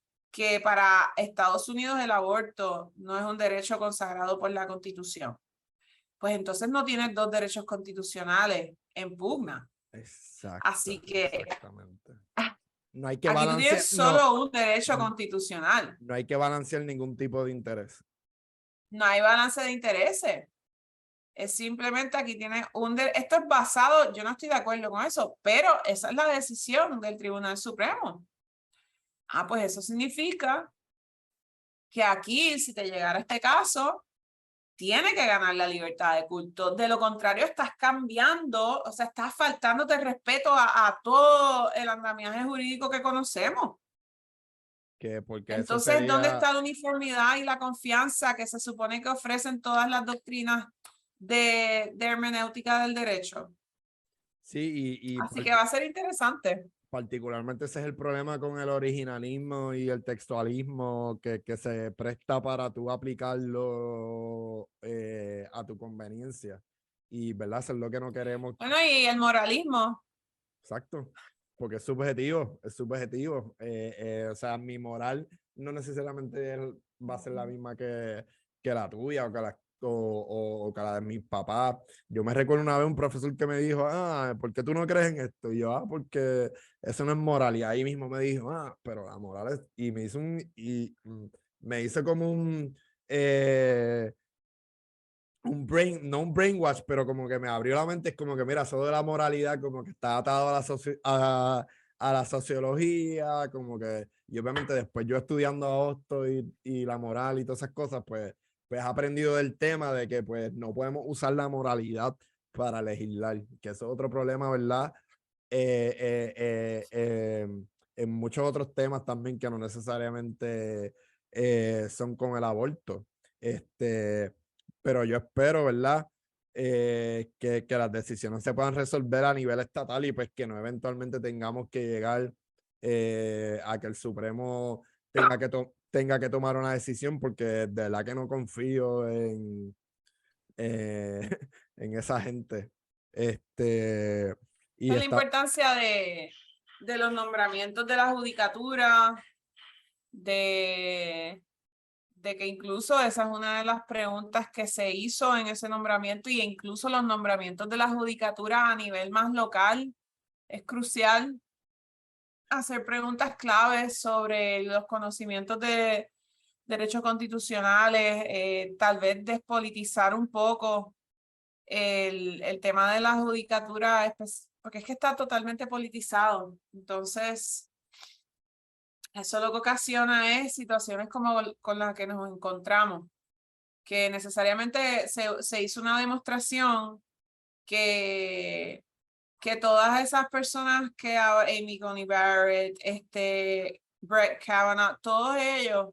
para Estados Unidos el aborto no es un derecho consagrado por la Constitución. Pues entonces no tienes dos derechos constitucionales en pugna. Exacto, Así que exactamente. No hay que aquí tú balancear, tienes solo un derecho no, constitucional. no hay que balancear ningún tipo de interés. No hay balance de intereses. Es simplemente aquí tienes esto es basado, yo no estoy de acuerdo con eso, pero esa es la decisión del Tribunal Supremo. Ah, pues eso significa que aquí, si te llegara este caso, tiene que ganar la libertad de culto. De lo contrario, estás cambiando, o sea, estás faltándote respeto a todo el andamiaje jurídico que conocemos. Porque Entonces, eso ¿dónde sería, está la uniformidad y la confianza que se supone que ofrecen todas las doctrinas de hermenéutica del derecho? sí, Así que va a ser interesante. particularmente ese es el problema con el originalismo y el textualismo que se presta para tú aplicarlo a tu conveniencia. Y, ¿verdad? Eso es lo que no queremos. Bueno, y el moralismo. Exacto, porque es subjetivo, es subjetivo. O sea, mi moral no necesariamente va a ser la misma que la tuya o que la de mis papás. Yo me recuerdo una vez un profesor que me dijo, ¿por qué tú no crees en esto? Y yo, porque eso no es moral. Y ahí mismo me dijo, pero la moral es... Y me hizo me hizo como no un brainwash, pero como que me abrió la mente, es como que mira, eso de la moralidad como que está atado a la sociología, como que, y obviamente después yo estudiando a Hosto y la moral y todas esas cosas, pues he aprendido del tema de que pues no podemos usar la moralidad para legislar, que eso es otro problema, ¿verdad? En muchos otros temas también que no necesariamente son con el aborto. Pero yo espero, ¿verdad? Que las decisiones se puedan resolver a nivel estatal y pues que no eventualmente tengamos que llegar a que el Supremo tenga que tomar una decisión porque de verdad que no confío eh, en esa gente. Y Es la importancia de los nombramientos de la judicatura, de que incluso esa es una de las preguntas que se hizo en ese nombramiento, y incluso los nombramientos de la judicatura a nivel más local. Es crucial hacer preguntas claves sobre los conocimientos de derechos constitucionales, tal vez despolitizar un poco el tema de la judicatura, porque es que está totalmente politizado. Entonces, eso lo que ocasiona es situaciones como con las que nos encontramos, que necesariamente se hizo una demostración que todas esas personas que ahora, Amy Coney Barrett, Brett Kavanaugh, todos ellos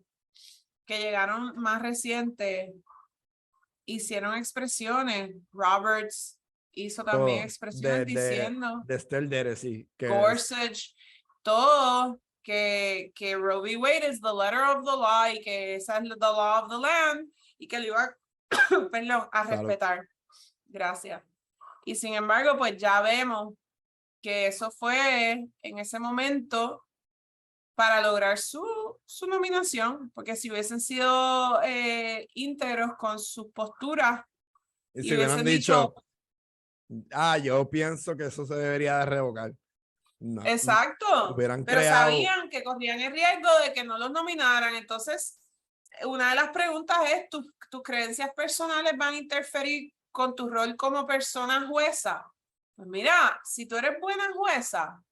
que llegaron más recientes, hicieron expresiones. Roberts hizo también expresiones diciendo, de Estelle Dere, sí, Gorsuch, todo, que Roe v. Wade is the letter of the law y que esa es the law of the land y que lo iba perdón, a respetar. Gracias. Y sin embargo, pues ya vemos que eso fue en ese momento para lograr su nominación, porque si hubiesen sido íntegros con sus posturas y y si hubieran hubiesen dicho, yo pienso que eso se debería de revocar. No, exacto, hubieran pero creado. sabían que corrían el riesgo de que no los nominaran. Entonces, una de las preguntas es, ¿tus creencias personales van a interferir con tu rol como persona jueza? Pues mira, si tú eres buena jueza,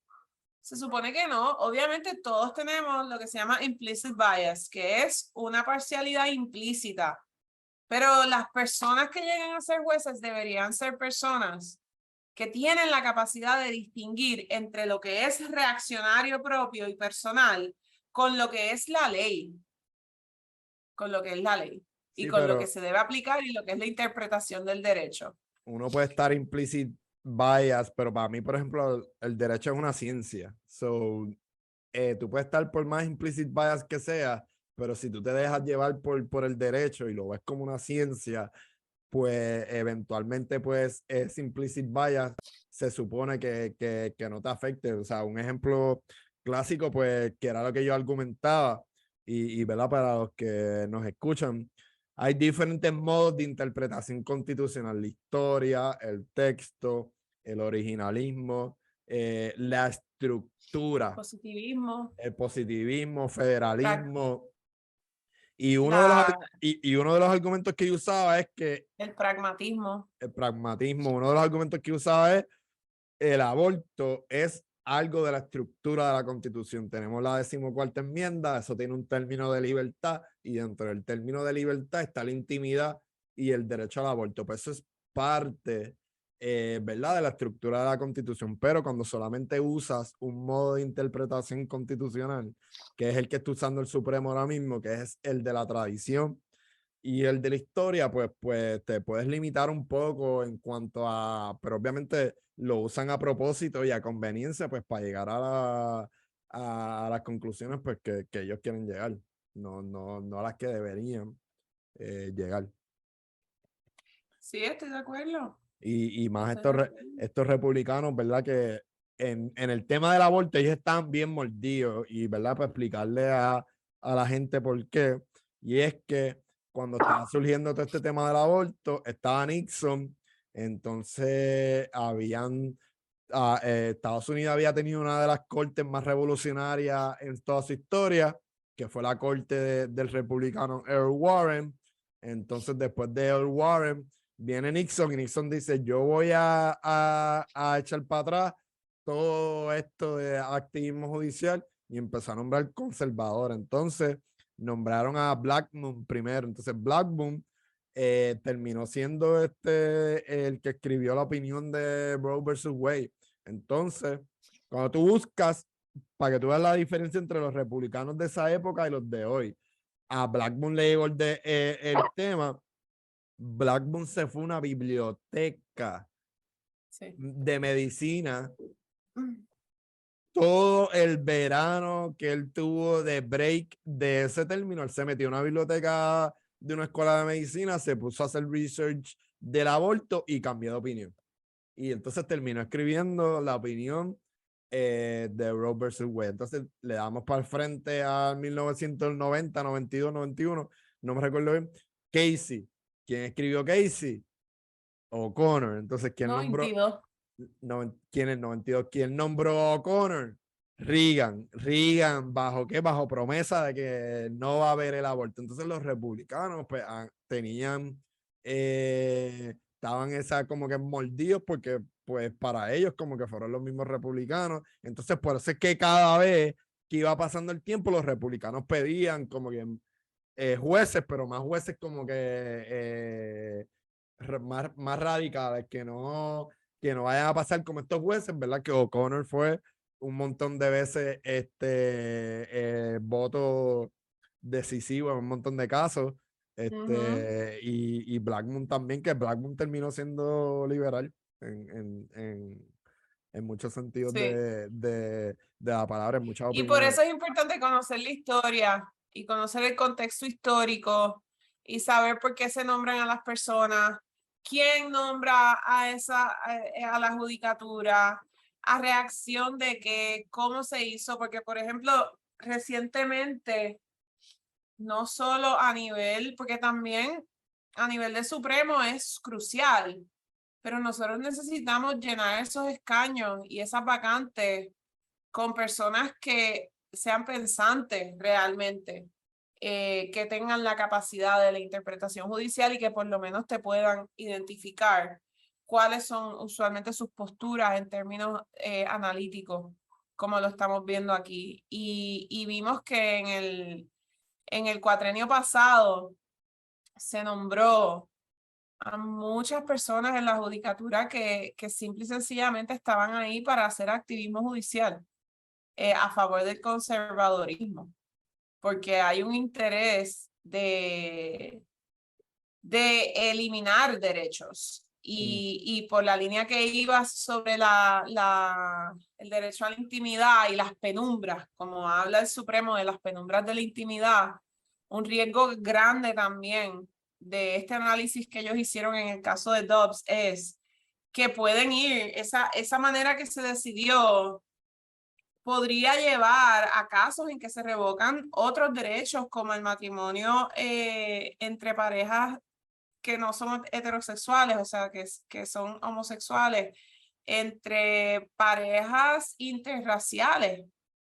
se supone que no. Obviamente todos tenemos lo que se llama implicit bias, que es una parcialidad implícita. Pero las personas que llegan a ser jueces deberían ser personas que tienen la capacidad de distinguir entre lo que es reaccionario propio y personal con lo que es la ley. Con lo que es la ley. Y Sí, con lo que pero se debe aplicar y lo que es la interpretación del derecho. uno puede estar implicit bias, pero para mí, por ejemplo, el derecho es una ciencia. So, tú puedes estar por más implicit bias que sea, pero si tú te dejas llevar por el derecho y lo ves como una ciencia, pues eventualmente pues ese implicit bias se supone que no te afecte. O sea, un ejemplo clásico pues que era lo que yo argumentaba y ¿verdad? Para los que nos escuchan, hay diferentes modos de interpretación constitucional: la historia, el texto, el originalismo, la estructura, Positivismo, el positivismo, pra- federalismo. Y uno de los, la, y uno de los argumentos que yo usaba es que el pragmatismo. el pragmatismo, uno de los argumentos que usaba es el aborto es algo de la estructura de la Constitución. Tenemos la 14ª enmienda, eso tiene un término de libertad y dentro del término de libertad está la intimidad y el derecho al aborto. Pues eso es parte, ¿verdad?, de la estructura de la Constitución. Pero cuando solamente usas un modo de interpretación constitucional, que es el que está usando el Supremo ahora mismo, que es el de la tradición, y el de la historia, pues te puedes limitar un poco en cuanto a, pero obviamente lo usan a propósito y a conveniencia, pues para llegar a las conclusiones pues que ellos quieren llegar, no a las que deberían llegar. Sí, estoy de acuerdo. Y más Estoy de acuerdo. estos republicanos, ¿verdad? Que en el tema del aborto ellos están bien mordidos y, ¿verdad? Para explicarle a la gente por qué. Y es que cuando estaba surgiendo todo este tema del aborto, estaba Nixon, entonces Estados Unidos había tenido una de las cortes más revolucionarias en toda su historia, que fue la corte del republicano Earl Warren. Entonces, después de Earl Warren, viene Nixon y Nixon dice, yo voy a echar para atrás todo esto de activismo judicial y empezó a nombrar conservador. Entonces, nombraron a Blackmun primero. Entonces, Blackmun terminó siendo el que escribió la opinión de Roe versus Wade. Entonces, cuando tú buscas, para que tú veas la diferencia entre los republicanos de esa época y los de hoy, a Blackmun le llegó el tema. Blackmun se fue a una biblioteca Sí. de medicina todo el verano que él tuvo de break de ese término. Él se metió en una biblioteca de una escuela de medicina, se puso a hacer research del aborto y cambió de opinión. Y entonces terminó escribiendo la opinión de Roe versus Wade. Entonces le damos para el frente a 1990, 92, 91, no me recuerdo bien. Casey. ¿Quién escribió Casey? O'Connor. Entonces, ¿quién nombró? 92. ¿Quién es 92? ¿Quién nombró a O'Connor? Reagan. Reagan, ¿bajo qué? Bajo promesa de que no va a haber el aborto. Entonces los republicanos pues tenían, estaban como que mordidos porque pues para ellos como que fueron los mismos republicanos. Entonces por eso es que cada vez que iba pasando el tiempo los republicanos pedían como que jueces, pero más jueces como que más radicales, que no vayan a pasar como estos jueces, ¿verdad? Que O'Connor fue un montón de veces voto decisivo en un montón de casos. Y Blackmun también, que Blackmun terminó siendo liberal en muchos sentidos Sí. de la palabra, en muchas Y por opiniones. eso es importante conocer la historia y conocer el contexto histórico y saber por qué se nombran a las personas, quién nombra a la judicatura, a reacción de que cómo se hizo, porque por ejemplo, recientemente, no solo a nivel, porque también a nivel de Supremo es crucial, pero nosotros necesitamos llenar esos escaños y esas vacantes con personas que sean pensantes realmente, que tengan la capacidad de la interpretación judicial y que por lo menos te puedan identificar cuáles son usualmente sus posturas en términos analíticos, como lo estamos viendo aquí. Y vimos que en el cuatrenio pasado se nombró a muchas personas en la judicatura que simple y sencillamente estaban ahí para hacer activismo judicial a favor del conservadorismo, porque hay un interés de eliminar derechos y por la línea que iba sobre el derecho a la intimidad y las penumbras, como habla el Supremo de las penumbras de la intimidad, un riesgo grande también de este análisis que ellos hicieron en el caso de Dobbs es que pueden ir, esa manera que se decidió podría llevar a casos en que se revocan otros derechos como el matrimonio entre parejas que no son heterosexuales, o sea, que son homosexuales, entre parejas interraciales.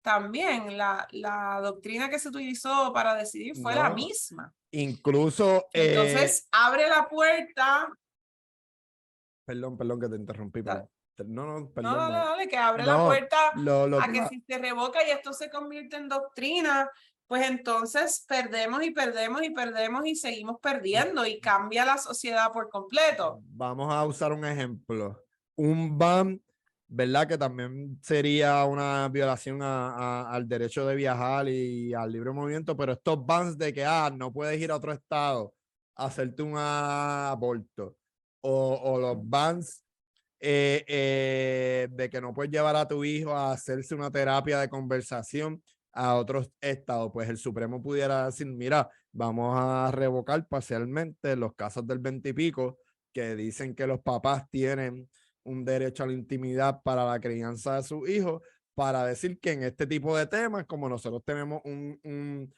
También la doctrina que se utilizó para decidir fue la No, misma. incluso, Entonces, abre la puerta. perdón que te interrumpí, pero no, No, perdón, no. dale, que abre la No, puerta lo a que que si se revoca y esto se convierte en doctrina, pues entonces perdemos y perdemos y perdemos y seguimos perdiendo y cambia la sociedad por completo. vamos a usar un ejemplo. Un ban, ¿verdad? Que también sería una violación al derecho de viajar y al libre movimiento, pero estos bans de que no puedes ir a otro estado a hacerte un aborto, o los bans de que no puedes llevar a tu hijo a hacerse una terapia de conversación a otros estados, pues el Supremo pudiera decir, mira, vamos a revocar parcialmente los casos del 20 y pico que dicen que los papás tienen un derecho a la intimidad para la crianza de sus hijos, para decir que en este tipo de temas, como nosotros tenemos un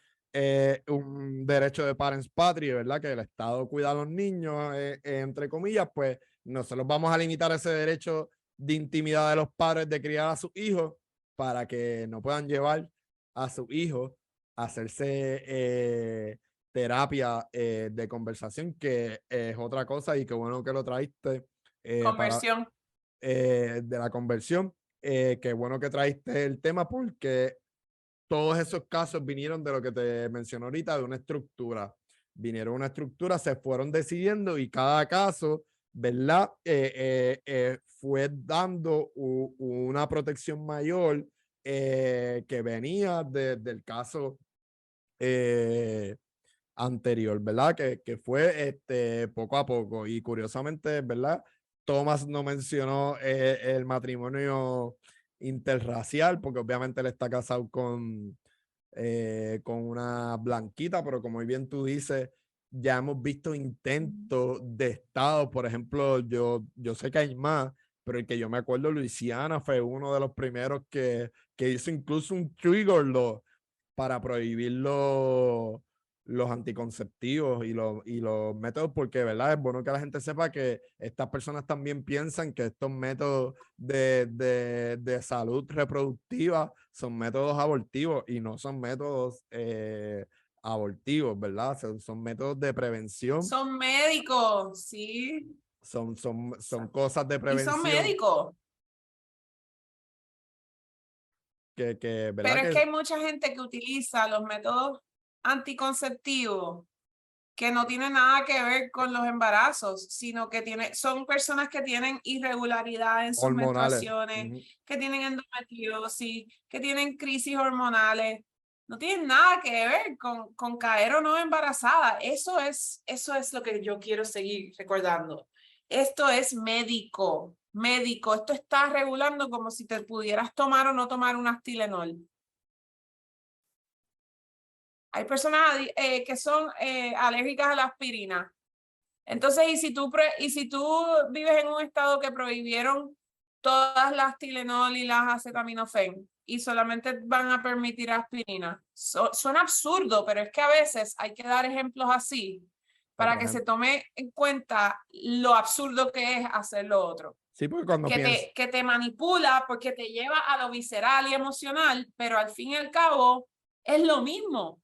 derecho de parents patria, ¿verdad? Que el Estado cuida a los niños, entre comillas, pues nosotros vamos a limitar ese derecho de intimidad de los padres de criar a sus hijos para que no puedan llevar a sus hijos a hacerse terapia de conversación, que es otra cosa y qué bueno que lo traíste Conversión. de la conversión. Qué bueno que traíste el tema porque todos esos casos vinieron de lo que te mencioné ahorita, de una estructura. Vinieron una estructura, se fueron decidiendo y cada caso, ¿verdad? Fue dando una protección mayor que venía del caso eh, anterior, ¿verdad? Que fue poco a poco. Y curiosamente, ¿verdad? Thomas no mencionó el matrimonio interracial, porque obviamente él está casado con una blanquita, pero como bien tú dices, ya hemos visto intentos de Estado, por ejemplo, yo sé que hay más, pero el que yo me acuerdo, Luisiana fue uno de los primeros que hizo incluso un trigger law para prohibir los anticonceptivos y los métodos, porque, ¿verdad? Es bueno que la gente sepa que estas personas también piensan que estos métodos de salud reproductiva son métodos abortivos y no son métodos abortivos, ¿verdad? Son métodos de prevención, Son médicos, sí. son cosas de Y son prevención médicos. ¿verdad? Pero es que hay mucha gente que utiliza los métodos anticonceptivos que no tienen nada que ver con los embarazos, sino que son personas que tienen irregularidad en sus Hormonales. menstruaciones, que tienen endometriosis, que tienen crisis hormonales. No tienen nada que ver con caer o no embarazada. Eso es lo que yo quiero seguir recordando. Esto es médico, médico. Esto está regulando como si te pudieras tomar o no tomar un Tylenol. Hay personas que son alérgicas a la aspirina. Entonces, y si tú vives en un estado que prohibieron todas las Tylenol y las acetaminofén y solamente van a permitir aspirina, suena absurdo, pero es que a veces hay que dar ejemplos así para que se tome en cuenta lo absurdo que es hacer lo otro. Sí, porque cuando piensas... Que te manipula porque te lleva a lo visceral y emocional, pero al fin y al cabo es lo mismo.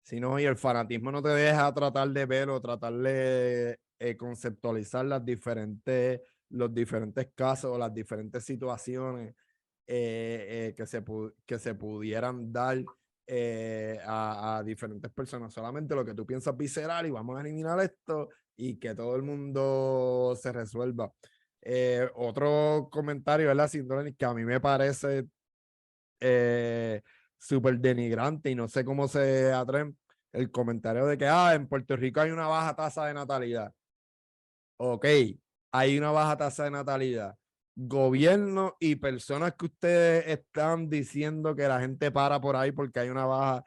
Sí, no, y el fanatismo no te deja tratar de ver o tratar de conceptualizar los diferentes casos o las diferentes situaciones que se pudieran dar a diferentes personas. Solamente lo que tú piensas visceral y vamos a eliminar esto y que todo el mundo se resuelva. Otro comentario, ¿verdad? Sin que a mí me parece súper denigrante y no sé cómo se atreven el comentario de que en Puerto Rico hay una baja tasa de natalidad. ok, hay una baja tasa de natalidad. Gobierno y personas que ustedes están diciendo que la gente para por ahí porque hay una baja.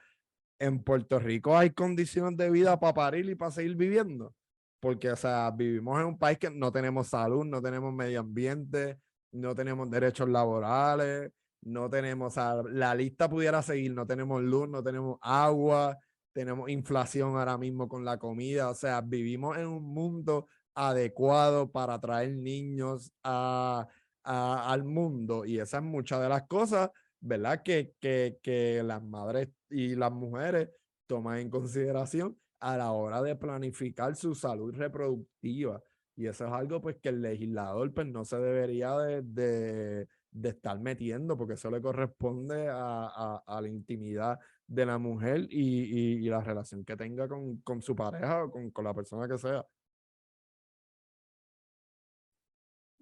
En Puerto Rico hay condiciones de vida para parir y para seguir viviendo. Porque, o sea, vivimos en un país que no tenemos salud, no tenemos medio ambiente, no tenemos derechos laborales, no tenemos, o sea, la lista pudiera seguir, no tenemos luz, no tenemos agua, tenemos inflación ahora mismo con la comida, o sea, vivimos en un mundo adecuado para traer niños al mundo y esas es muchas de las cosas, ¿verdad? Que las madres y las mujeres toman en consideración a la hora de planificar su salud reproductiva. Y eso es algo pues que el legislador pues no se debería de estar metiendo porque eso le corresponde a la intimidad de la mujer y la relación que tenga con su pareja o con la persona que sea.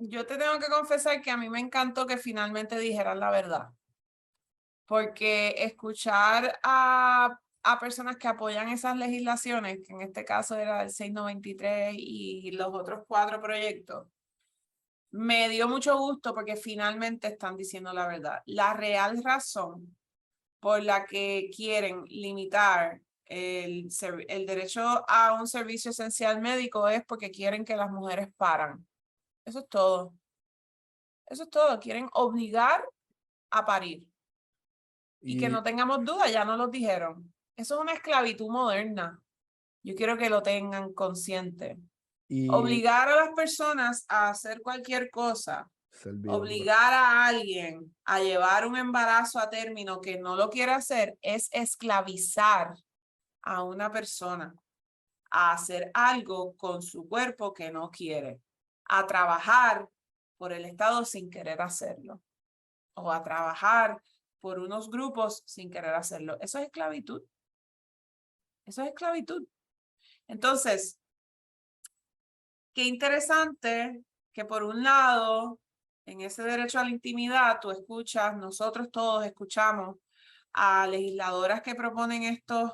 Yo te tengo que confesar que a mí me encantó que finalmente dijeran la verdad, porque escuchar a personas que apoyan esas legislaciones, que en este caso era el 693 y los otros 4 proyectos, me dio mucho gusto porque finalmente están diciendo la verdad. La real razón por la que quieren limitar el derecho a un servicio esencial médico es porque quieren que las mujeres paran. Eso es todo. Eso es todo. Quieren obligar a parir. Y que no Y, tengamos duda, ya nos lo dijeron. Eso es una esclavitud moderna. Yo quiero que lo tengan consciente. y Obligar a las personas a hacer cualquier cosa, servidumbre. obligar a alguien a llevar un embarazo a término que no lo quiere hacer, es esclavizar a una persona a hacer algo con su cuerpo que no quiere, a trabajar por el Estado sin querer hacerlo, o a trabajar por unos grupos sin querer hacerlo. Eso es esclavitud. Eso es esclavitud. Entonces, qué interesante que por un lado, en ese derecho a la intimidad, tú escuchas, nosotros todos escuchamos a legisladoras que proponen estos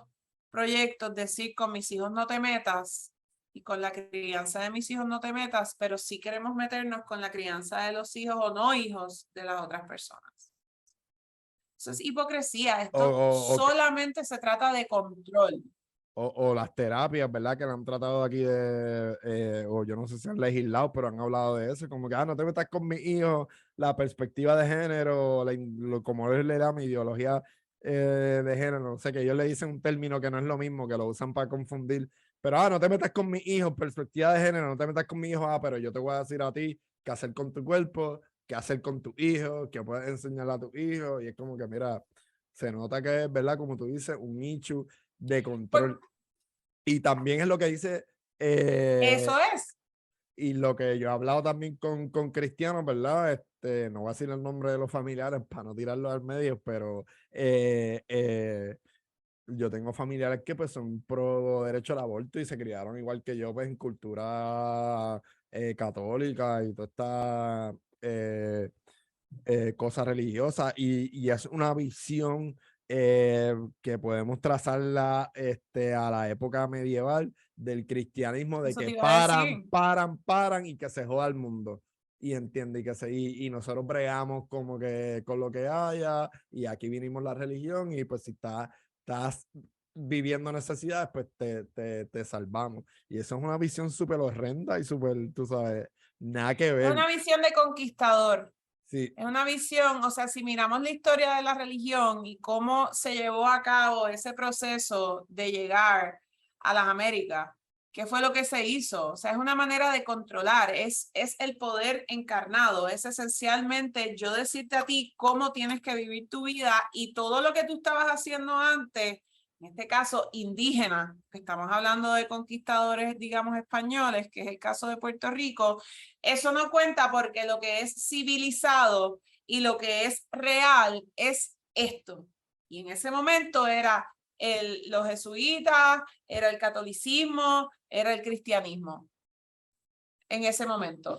proyectos decir con mis hijos no te metas y con la crianza de mis hijos no te metas, pero sí queremos meternos con la crianza de los hijos o no hijos de las otras personas. Eso es hipocresía. O, Esto o, solamente se trata de control. o las terapias, ¿verdad? Que le han tratado aquí o yo no sé si han legislado, pero han hablado de eso, como que, no te metas con mi hijo, la perspectiva de género, como él le da mi ideología de género, no sé, que ellos le dicen un término que no es lo mismo, que lo usan para confundir, pero, no te metas con mi hijo, perspectiva de género, no te metas con mi hijo, pero yo te voy a decir a ti qué hacer con tu cuerpo, qué hacer con tu hijo, qué puedes enseñarle a tu hijo, y es como que, mira, se nota que es, ¿verdad? Como tú dices, un issue de control. Y también es lo que dice, Eso es. y lo que yo he hablado también con cristianos, ¿verdad? No voy a decir el nombre de los familiares para no tirarlo al medio, pero yo tengo familiares que pues son pro derecho al aborto y se criaron igual que yo, pues en cultura católica y toda esta cosa religiosa y es una visión que podemos trazarla a la época medieval del cristianismo de Eso te que iba a decir. paran y que se joda el mundo. Y entiende, y nosotros bregamos como que con lo que haya, y aquí vinimos la religión, y pues si estás viviendo necesidades, pues te salvamos. Y eso es una visión súper horrenda y súper, tú sabes, nada que Es ver. una visión de conquistador. Sí, Es una visión, o sea, si miramos la historia de la religión y cómo se llevó a cabo ese proceso de llegar a las Américas, ¿qué fue lo que se hizo? O sea, es una manera de controlar, es el poder encarnado, es esencialmente yo decirte a ti cómo tienes que vivir tu vida y todo lo que tú estabas haciendo antes, en este caso indígena, que estamos hablando de conquistadores, digamos, españoles, que es el caso de Puerto Rico, eso no cuenta porque lo que es civilizado y lo que es real es esto. Y en ese momento era los jesuitas, era el catolicismo, era el cristianismo. En ese momento.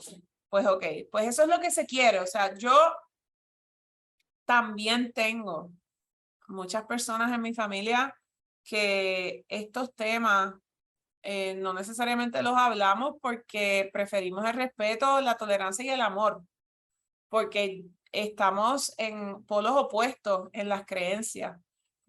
Pues ok, pues eso es lo que se quiere. O sea, yo también tengo muchas personas en mi familia que estos temas no necesariamente los hablamos porque preferimos el respeto, la tolerancia y el amor, porque estamos en polos opuestos en las creencias.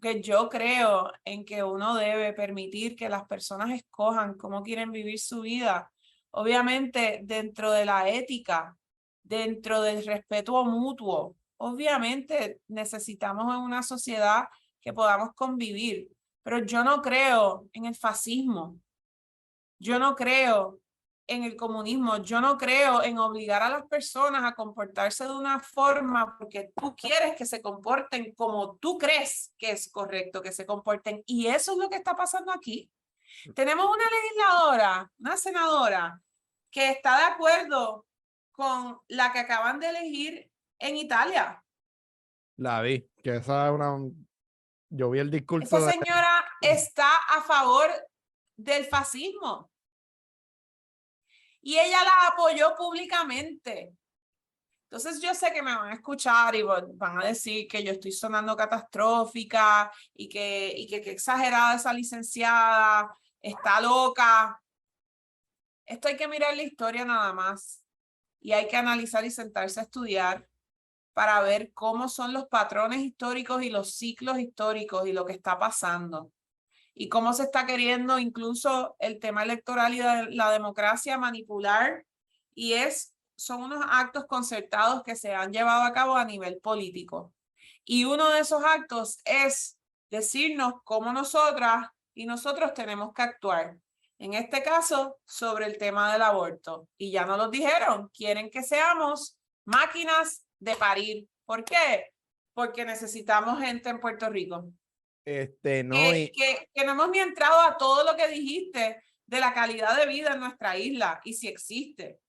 Que yo creo en que uno debe permitir que las personas escojan cómo quieren vivir su vida, obviamente dentro de la ética, dentro del respeto mutuo. Obviamente necesitamos en una sociedad que podamos convivir, pero yo no creo en el fascismo. Yo no creo en el comunismo, yo no creo en obligar a las personas a comportarse de una forma porque tú quieres que se comporten como tú crees que es correcto que se comporten. Y eso es lo que está pasando aquí. Tenemos una legisladora, una senadora, que está de acuerdo con la que acaban de elegir en Italia. La vi, que esa es una... Yo vi el discurso Esa de... señora está a favor del fascismo. Y ella la apoyó públicamente. Entonces yo sé que me van a escuchar y van a decir que yo estoy sonando catastrófica y que exagerada esa licenciada, está loca. Esto hay que mirar la historia nada más y hay que analizar y sentarse a estudiar para ver cómo son los patrones históricos y los ciclos históricos y lo que está pasando. Y cómo se está queriendo incluso el tema electoral y la democracia manipular, y son unos actos concertados que se han llevado a cabo a nivel político. Y uno de esos actos es decirnos cómo nosotras y nosotros tenemos que actuar. En este caso, sobre el tema del aborto. Y ya nos lo dijeron, quieren que seamos máquinas de parir. ¿Por qué? Porque necesitamos gente en Puerto Rico. no, Que no hemos ni entrado a todo lo que dijiste de la calidad de vida en nuestra isla y si existe,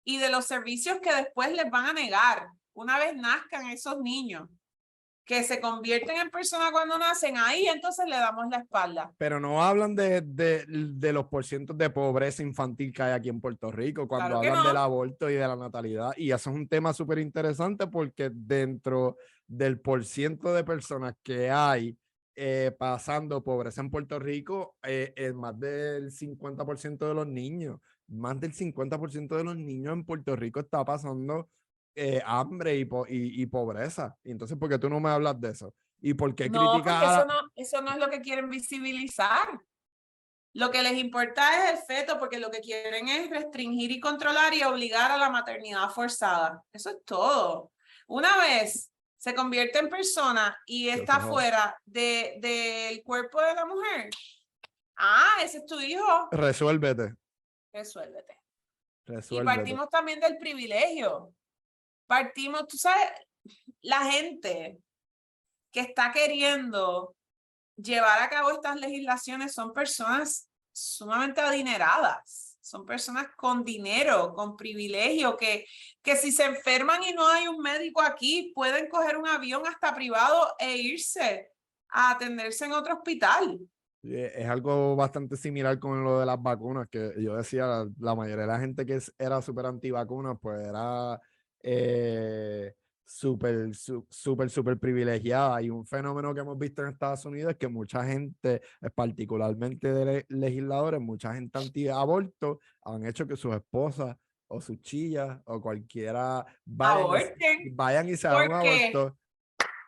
y de los servicios que después les van a negar una vez nazcan esos niños, que se convierten en personas cuando nacen, ahí entonces le damos la espalda. pero no hablan de los porcientos de pobreza infantil que hay aquí en Puerto Rico, cuando Claro que hablan del no. aborto y de la natalidad. Y eso es un tema súper interesante porque dentro del porciento de personas que hay pasando pobreza en Puerto Rico, es más del 50% de los niños. Más del 50% de los niños en Puerto Rico está pasando hambre y pobreza. Y entonces, ¿por qué tú no me hablas de eso? ¿Y por qué No, criticas porque a la... eso no es lo que quieren visibilizar. Lo que les importa es el feto, porque lo que quieren es restringir y controlar y obligar a la maternidad forzada. Eso es todo. Una vez se convierte en persona y está fuera del cuerpo de la mujer, ese es tu hijo. Resuélvete. Resuélvete. Y Resuélvete. partimos también del privilegio. Partimos, tú sabes, la gente que está queriendo llevar a cabo estas legislaciones son personas sumamente adineradas, son personas con dinero, con privilegio, que si se enferman y no hay un médico aquí, pueden coger un avión hasta privado e irse a atenderse en otro hospital. Es algo bastante similar con lo de las vacunas, que yo decía, la mayoría de la gente que era súper antivacunas, pues era súper privilegiada. Y un fenómeno que hemos visto en Estados Unidos es que mucha gente, particularmente de legisladores, mucha gente anti-aborto, han hecho que sus esposas o sus chillas o cualquiera Aborten. vayan y se hagan un ¿Por qué? aborto.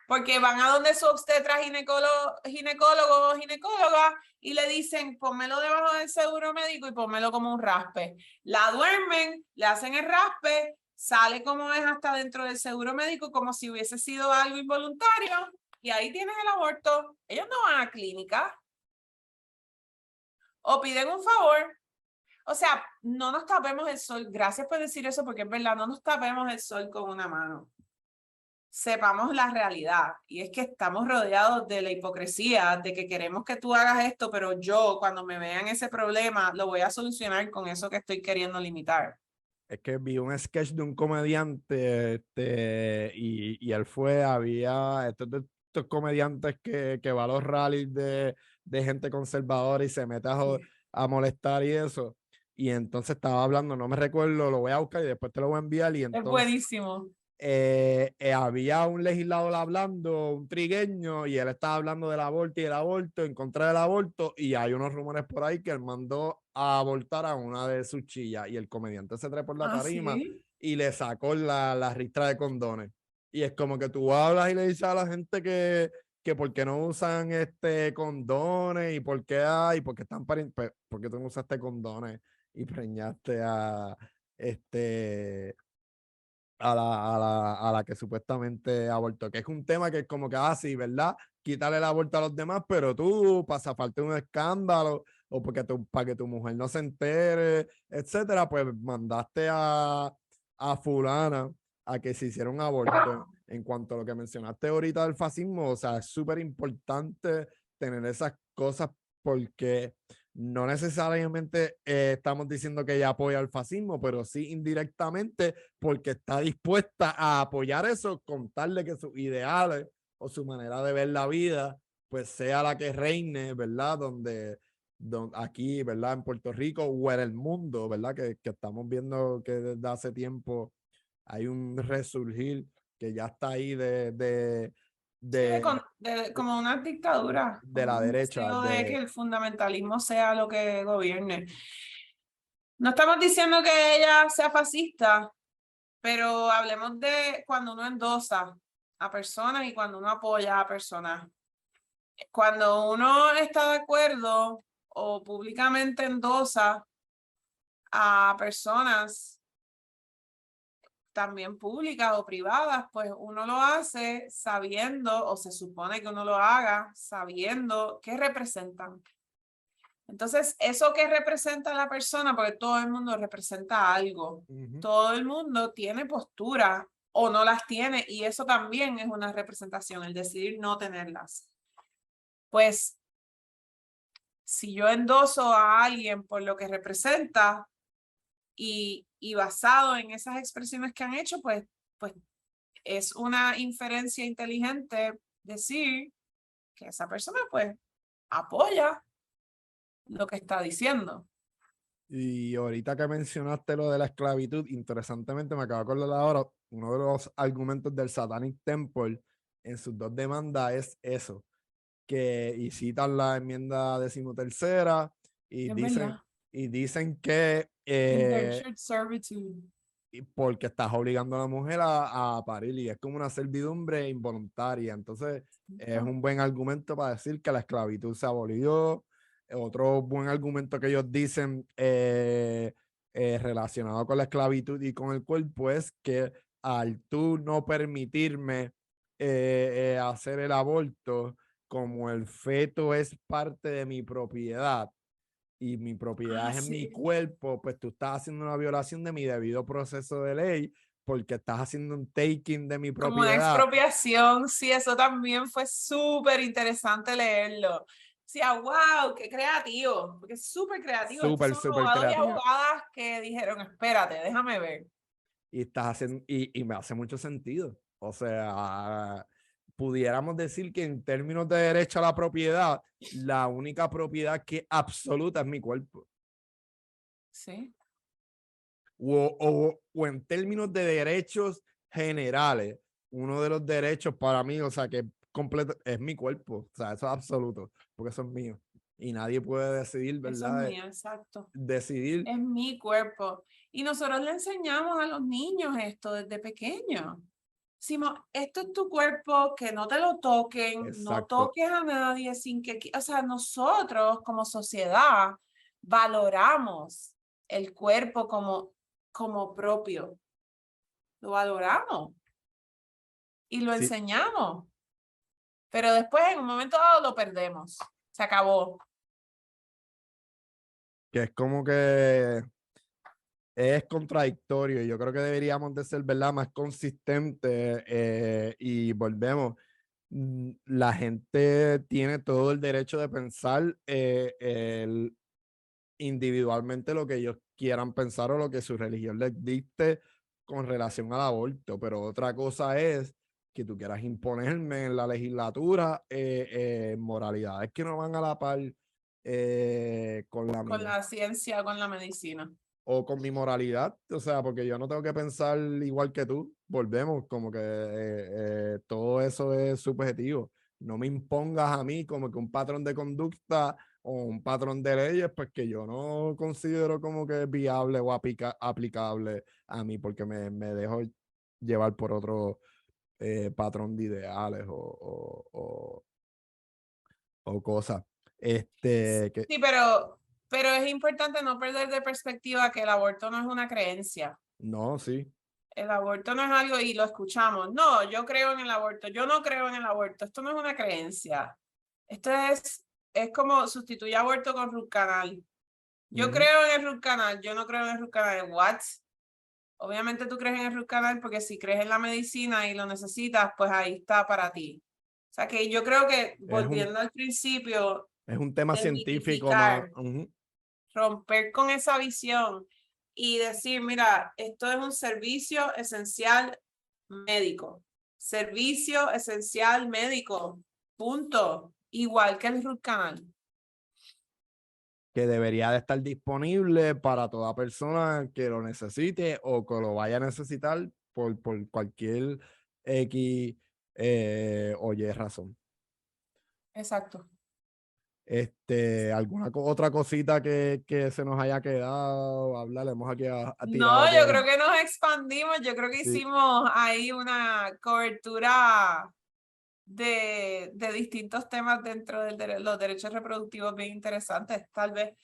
Porque van a donde su obstetra, ginecólogo o ginecóloga y le dicen, pónmelo debajo del seguro médico y pónmelo como un raspe. La duermen, le hacen el raspe, sale como es hasta dentro del seguro médico como si hubiese sido algo involuntario y ahí tienes el aborto. Ellos no van a clínica o piden un favor. O sea, no nos tapemos el sol. Gracias por decir eso porque es verdad, no nos tapemos el sol con una mano. Sepamos la realidad, y es que estamos rodeados de la hipocresía, de que queremos que tú hagas esto, pero yo cuando me vean ese problema lo voy a solucionar con eso que estoy queriendo limitar. Es que vi un sketch de un comediante y él había estos comediantes que va a los rallies de gente conservadora y se mete a molestar y eso. Y entonces estaba hablando, no me recuerdo, lo voy a buscar y después te lo voy a enviar. Y Es entonces buenísimo. había un legislador hablando, un trigueño, y él estaba hablando del aborto y el aborto, en contra del aborto, y hay unos rumores por ahí que él mandó a abortar a una de sus chillas, y el comediante se trepó por la tarima sí. y le sacó la ristra de condones. Y es como que tú hablas y le dices a la gente que por qué no usan condones y por qué hay, porque están porque tú no usaste condones y preñaste a a la que supuestamente abortó, que es un tema que es como que, sí, ¿verdad? Quitarle el aborto a los demás, pero tú, pasa falta un escándalo, o porque para que tu mujer no se entere, etcétera, pues mandaste a fulana a que se hiciera un aborto. En cuanto a lo que mencionaste ahorita del fascismo, o sea, es súper importante tener esas cosas porque no necesariamente estamos diciendo que ella apoya el fascismo, pero sí indirectamente porque está dispuesta a apoyar eso, contarle que sus ideales o su manera de ver la vida, pues sea la que reine, ¿verdad? Donde aquí, ¿verdad? En Puerto Rico o en el mundo, ¿verdad? Que estamos viendo que desde hace tiempo hay un resurgir que ya está ahí Sí, de, como una dictadura, de como la un derecha, deseo de que el fundamentalismo sea lo que gobierne. No estamos diciendo que ella sea fascista, pero hablemos de cuando uno endosa a personas y cuando uno apoya a personas. Cuando uno está de acuerdo o públicamente endosa a personas también públicas o privadas, pues uno lo hace sabiendo, o se supone que uno lo haga sabiendo qué representan. Entonces, eso que representa la persona, porque todo el mundo representa algo, todo el mundo tiene postura o no las tiene, y eso también es una representación, el decidir no tenerlas. Pues, si yo endoso a alguien por lo que representa y basado en esas expresiones que han hecho, pues es una inferencia inteligente decir que esa persona pues apoya lo que está diciendo. Y ahorita que mencionaste lo de la esclavitud, interesantemente me acabo de acordar ahora, uno de los argumentos del Satanic Temple en sus dos demandas es eso, y citan la enmienda 13ª y Es dicen, verdad. y dicen que Indentured servitude. porque estás obligando a la mujer a parir y es como una servidumbre involuntaria. Entonces, es un buen argumento para decir que la esclavitud se abolió. Otro buen argumento que ellos dicen relacionado con la esclavitud y con el cuerpo es que al tú no permitirme hacer el aborto, como el feto es parte de mi propiedad, y mi propiedad es en mi cuerpo, pues tú estás haciendo una violación de mi debido proceso de ley porque estás haciendo un taking de mi Como una propiedad. expropiación, sí, eso también fue súper interesante leerlo. Sí, wow, qué creativo, porque es súper creativo. Estos Súper, son súper abogados y creativo. abogadas que dijeron, espérate, déjame ver. Y estás haciendo, y me hace mucho sentido. O sea, pudiéramos decir que en términos de derecho a la propiedad, la única propiedad que es absoluta es mi cuerpo. Sí. O en términos de derechos generales, uno de los derechos para mí, o sea, que completo, es mi cuerpo, o sea, eso es absoluto, porque eso es mío. Y nadie puede decidir, Eso es ¿verdad? mío, exacto. Decidir. Es mi cuerpo. Y nosotros le enseñamos a los niños esto desde pequeños. Decimos, esto es tu cuerpo, que no te lo toquen, no Exacto. toques a nadie sin que, o sea, nosotros como sociedad valoramos el cuerpo como propio. Lo valoramos y lo Sí, enseñamos. Pero después en un momento dado lo perdemos. Se acabó. que es como que es contradictorio. Yo creo que deberíamos de ser, ¿verdad?, más consistentes y volvemos. La gente tiene todo el derecho de pensar individualmente lo que ellos quieran pensar o lo que su religión les dicte con relación al aborto, pero otra cosa es que tú quieras imponerme en la legislatura moralidades que no van a la par con la Con mía. la ciencia, con la medicina. o con mi moralidad, o sea, porque yo no tengo que pensar igual que tú, volvemos, como que todo eso es subjetivo. No me impongas a mí como que un patrón de conducta o un patrón de leyes, pues que yo no considero como que viable o aplicable a mí, porque me dejo llevar por otro patrón de ideales o cosas. Que Sí, pero es importante no perder de perspectiva que el aborto no es una creencia. no, sí. El aborto no es algo, y lo escuchamos. No, yo creo en el aborto. Yo no creo en el aborto. Esto no es una creencia. Esto es como sustituir aborto con root canal. Yo Ujú. creo en el root canal. Yo no creo en el root canal. What? Obviamente tú crees en el root canal porque si crees en la medicina y lo necesitas, pues ahí está para ti. O sea que yo creo que Es un, volviendo al principio, es un tema científico más. desmitificar, Ujú. romper con esa visión y decir, mira, esto es un servicio esencial médico. Servicio esencial médico. Punto. Igual que el root canal. Que debería de estar disponible para toda persona que lo necesite o que lo vaya a necesitar por cualquier X o Y razón. Exacto. ¿Alguna otra cosita que se nos haya quedado? Hablar, hemos aquí tirado No, yo por... creo que nos expandimos. Yo creo que Sí. hicimos ahí una cobertura de distintos temas dentro de los derechos reproductivos bien interesantes, tal vez.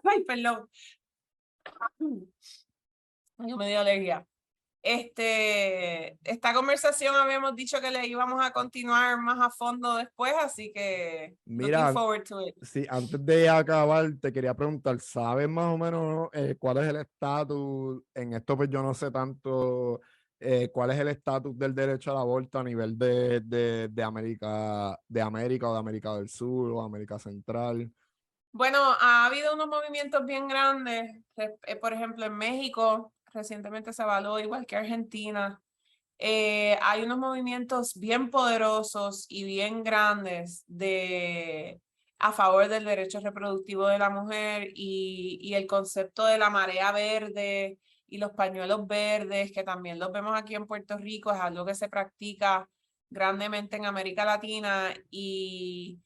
Ay, perdón. Ay, me dio alergia. Esta conversación habíamos dicho que le íbamos a continuar más a fondo después, así que looking Mira, forward to it. sí, antes de acabar, te quería preguntar, ¿sabes más o menos cuál es el estatus? En esto pues yo no sé tanto cuál es el estatus del derecho al aborto a nivel de América o de América del Sur o América Central. Bueno, ha habido unos movimientos bien grandes, por ejemplo, en México recientemente se avaló, igual que Argentina. Hay unos movimientos bien poderosos y bien grandes a favor del derecho reproductivo de la mujer y el concepto de la marea verde y los pañuelos verdes, que también los vemos aquí en Puerto Rico, es algo que se practica grandemente en América Latina y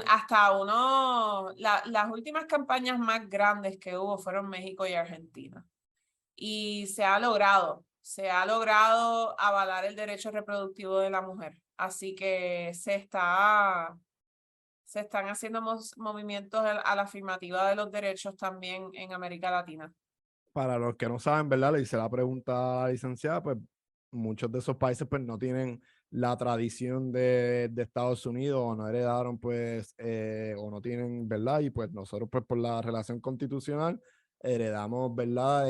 hasta las últimas campañas más grandes que hubo fueron México y Argentina. Y se ha logrado avalar el derecho reproductivo de la mujer. Así que se están haciendo movimientos a la afirmativa de los derechos también en América Latina. Para los que no saben, ¿verdad? Le hice la pregunta a la licenciada, pues muchos de esos países pues no tienen la tradición de Estados Unidos o no heredaron pues o no tienen, ¿verdad? Y pues nosotros pues por la relación constitucional heredamos, ¿verdad?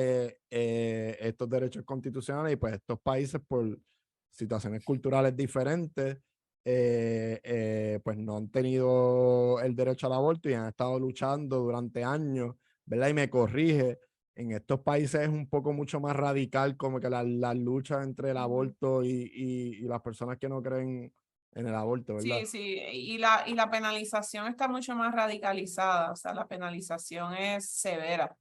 Estos derechos constitucionales y pues estos países por situaciones culturales diferentes pues no han tenido el derecho al aborto y han estado luchando durante años, ¿verdad? Y me corrige, en estos países es un poco mucho más radical, como que la lucha entre el aborto y las personas que no creen en el aborto, ¿verdad? Sí, sí, y la penalización está mucho más radicalizada, o sea, la penalización es severa,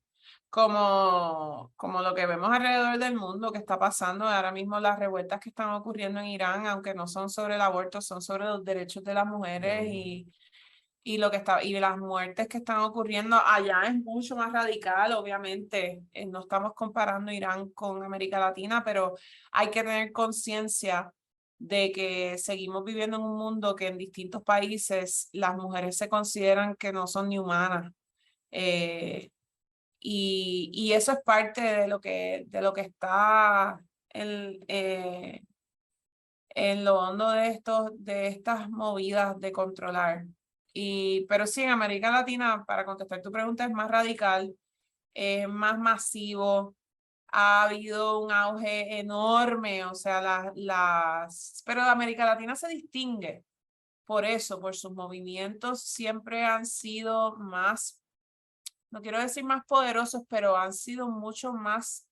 como lo que vemos alrededor del mundo que está pasando ahora mismo, las revueltas que están ocurriendo en Irán, aunque no son sobre el aborto, son sobre los derechos de las De la mujeres mujer. y las muertes que están ocurriendo allá es mucho más radical, obviamente. No estamos comparando Irán con América Latina, pero hay que tener conciencia de que seguimos viviendo en un mundo que en distintos países las mujeres se consideran que no son ni humanas. Eh, y eso es parte de lo que está en lo hondo de estas movidas de controlar. Pero sí, en América Latina, para contestar tu pregunta, es más radical, es más masivo, ha habido un auge enorme, o sea, pero América Latina se distingue por eso, por sus movimientos siempre han sido más, no quiero decir más poderosos, pero han sido mucho más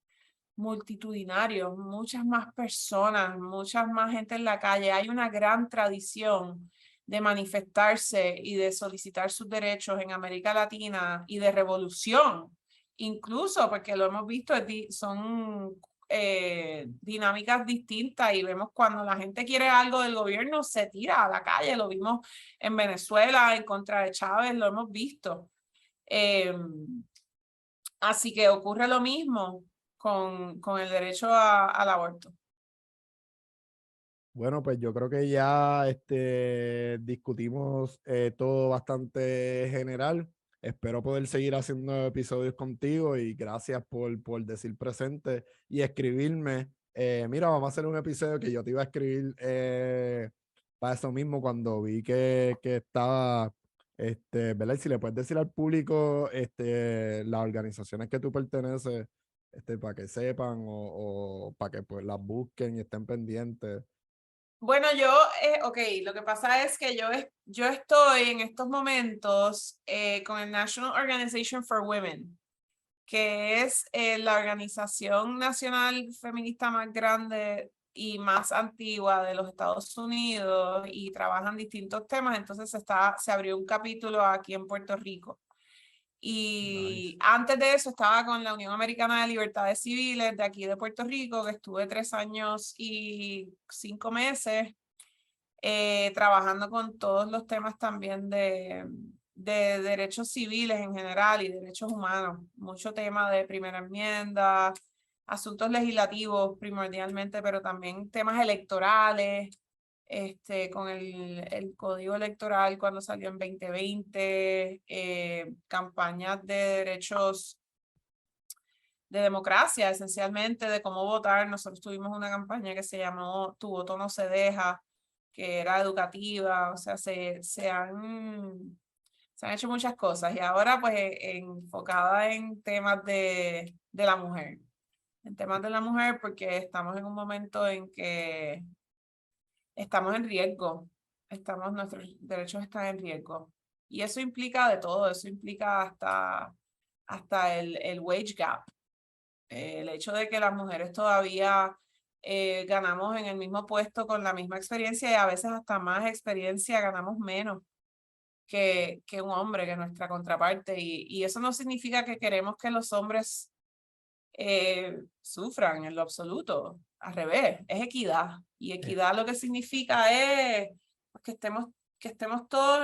multitudinarios, muchas más personas, muchas más gente en la calle. Hay una gran tradición de manifestarse y de solicitar sus derechos en América Latina y de revolución incluso porque lo hemos visto, son dinámicas distintas y vemos cuando la gente quiere algo del gobierno, se tira a la calle, lo vimos en Venezuela en contra de Chávez, lo hemos visto. Así que ocurre lo mismo con el derecho al aborto. Bueno, pues yo creo que ya discutimos todo bastante general. Espero poder seguir haciendo episodios contigo y gracias por decir presente y escribirme. Mira, vamos a hacer un episodio que yo te iba a escribir para eso mismo cuando vi que estaba, ¿verdad? Y si le puedes decir al público las organizaciones que tú perteneces, para que sepan o para que pues las busquen y estén pendientes. Bueno, ok, lo que pasa es que yo estoy en estos momentos con el National Organization for Women, que es la organización nacional feminista más grande y más antigua de los Estados Unidos y trabajan distintos temas. Entonces se abrió un capítulo aquí en Puerto Rico. Y antes de eso estaba con la Unión Americana de Libertades Civiles de aquí de Puerto Rico, que estuve 3 años y 5 meses trabajando con todos los temas también de derechos civiles en general y derechos humanos. Mucho tema de primera enmienda, asuntos legislativos primordialmente, pero también temas electorales, con el código electoral cuando salió en 2020, campañas de derechos de democracia, esencialmente, de cómo votar. Nosotros tuvimos una campaña que se llamó Tu voto no se deja, que era educativa, o sea, se han hecho muchas cosas y ahora pues enfocada en temas de la mujer, en temas de la mujer porque estamos en un momento en que estamos en riesgo, nuestros derechos están en riesgo y eso implica de todo, eso implica hasta el wage gap, el hecho de que las mujeres todavía ganamos en el mismo puesto con la misma experiencia y a veces hasta más experiencia ganamos menos que un hombre, que nuestra contraparte. Y eso no significa que queremos que los hombres sufran en lo absoluto. Al revés, es equidad. Y equidad lo que significa es pues, que estemos todos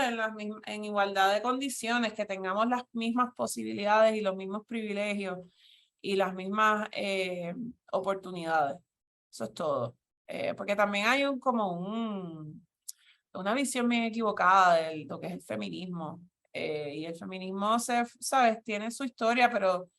en igualdad de condiciones, que tengamos las mismas posibilidades y los mismos privilegios y las mismas oportunidades. Eso es todo. Porque también hay una visión bien equivocada de lo que es el feminismo. Y el feminismo, ¿sabes? Tiene su historia, pero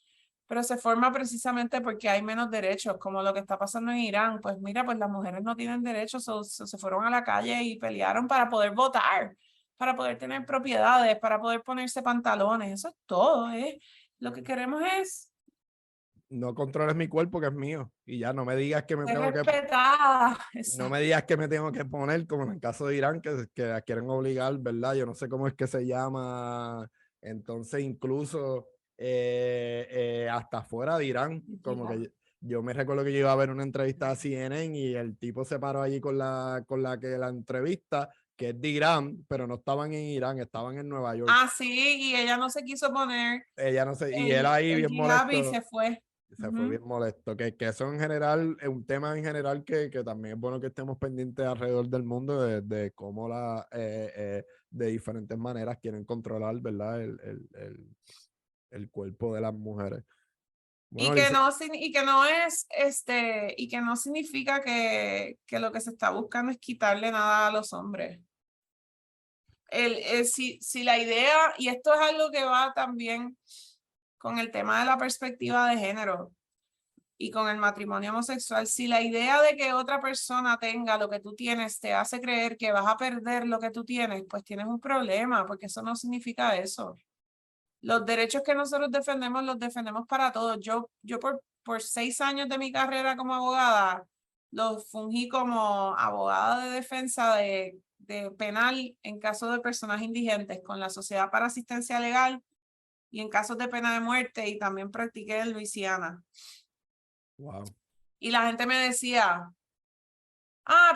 se forma precisamente porque hay menos derechos, como lo que está pasando en Irán. Pues mira, pues las mujeres no tienen derechos, se fueron a la calle y pelearon para poder votar, para poder tener propiedades, para poder ponerse pantalones. Eso es todo, ¿eh? Lo que queremos es No controles mi cuerpo que es mío y ya no me digas que me ser tengo que respetada. no me digas que me tengo que poner como en el caso de Irán que la quieren obligar, ¿verdad? Yo no sé cómo es que se llama. Entonces incluso hasta fuera de Irán, como que yo me recuerdo que yo iba a ver una entrevista a CNN y el tipo se paró allí con la que la entrevista, que es de Irán, pero no estaban en Irán, estaban en Nueva York. Ah, sí, y ella no se quiso poner Ella no sé, y él ahí el bien hijab y molesto. se fue. Se fue bien molesto. Que eso en general es un tema en general que también es bueno que estemos pendientes alrededor del mundo de cómo de diferentes maneras quieren controlar, ¿verdad? El cuerpo de las mujeres. Y Bueno, que dice, no, y que no es, y que no significa que lo que se está buscando es quitarle nada a los hombres. Si la idea, y esto es algo que va también con el tema de la perspectiva de género y con el matrimonio homosexual, si la idea de que otra persona tenga lo que tú tienes te hace creer que vas a perder lo que tú tienes, pues tienes un problema, porque eso no significa eso. Los derechos que nosotros defendemos los defendemos para todos. Yo por 6 años de mi carrera como abogada, los fungí como abogada de defensa de penal en casos de personas indigentes con la Sociedad para Asistencia Legal y en casos de pena de muerte y también practiqué en Luisiana. wow. Y la gente me decía,